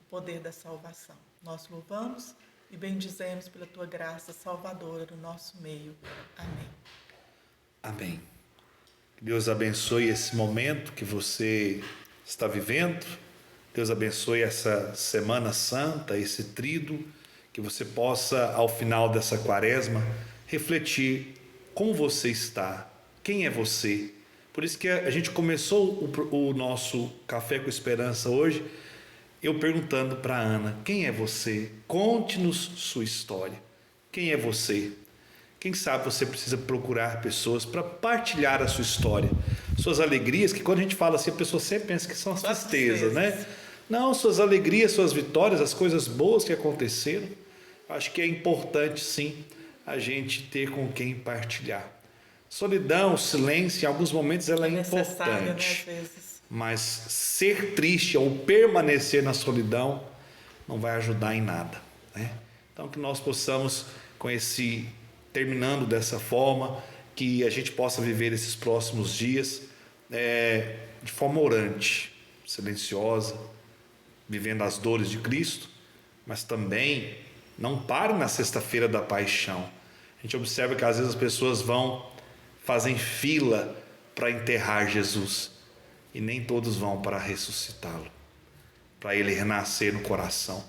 o poder da salvação. Nós louvamos e bendizemos pela Tua graça salvadora no nosso meio. Amém. Amém. Que Deus abençoe esse momento que você está vivendo. Deus abençoe essa Semana Santa, esse tríduo, que você possa, ao final dessa quaresma, refletir como você está, quem é você. Por isso que a gente começou o nosso Café com Esperança hoje, eu perguntando para a Ana, quem é você? Conte-nos sua história. Quem é você? Quem sabe você precisa procurar pessoas para partilhar a sua história, suas alegrias, que quando a gente fala assim, a pessoa sempre pensa que são as tristezas, né? Não, suas alegrias, suas vitórias, as coisas boas que aconteceram. Acho que é importante, sim, a gente ter com quem partilhar. Solidão, silêncio, em alguns momentos ela é importante, né, às vezes. Mas ser triste ou permanecer na solidão não vai ajudar em nada, né? Então que nós possamos, terminando dessa forma, que a gente possa viver esses próximos dias de forma orante, silenciosa, vivendo as dores de Cristo, mas também não pare na sexta-feira da Paixão. A gente observa que às vezes as pessoas fazem fila para enterrar Jesus e nem todos vão para ressuscitá-lo, para ele renascer no coração.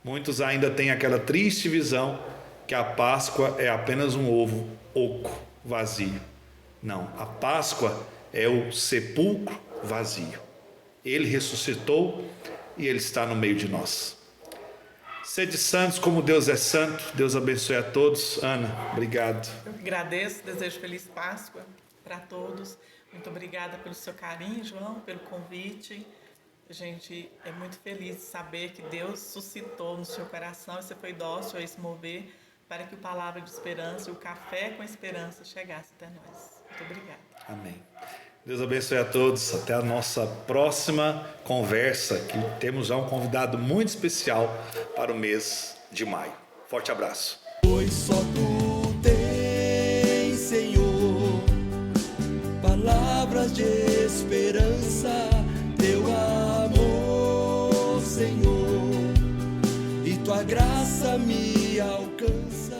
Muitos ainda têm aquela triste visão que a Páscoa é apenas um ovo oco, vazio. Não, a Páscoa é o sepulcro vazio. Ele ressuscitou e ele está no meio de nós. Sede santos como Deus é santo. Deus abençoe a todos. Ana, obrigado. Eu que agradeço, desejo feliz Páscoa para todos. Muito obrigada pelo seu carinho, João, pelo convite. A gente é muito feliz de saber que Deus suscitou no seu coração e você foi dócil a esse mover para que a palavra de esperança e o café com esperança chegasse até nós. Muito obrigada. Amém. Deus abençoe a todos. Até a nossa próxima conversa, que temos já um convidado muito especial para o mês de maio. Forte abraço. Pois só tu tens, Senhor, palavras de esperança, teu amor, Senhor, e tua graça me alcança.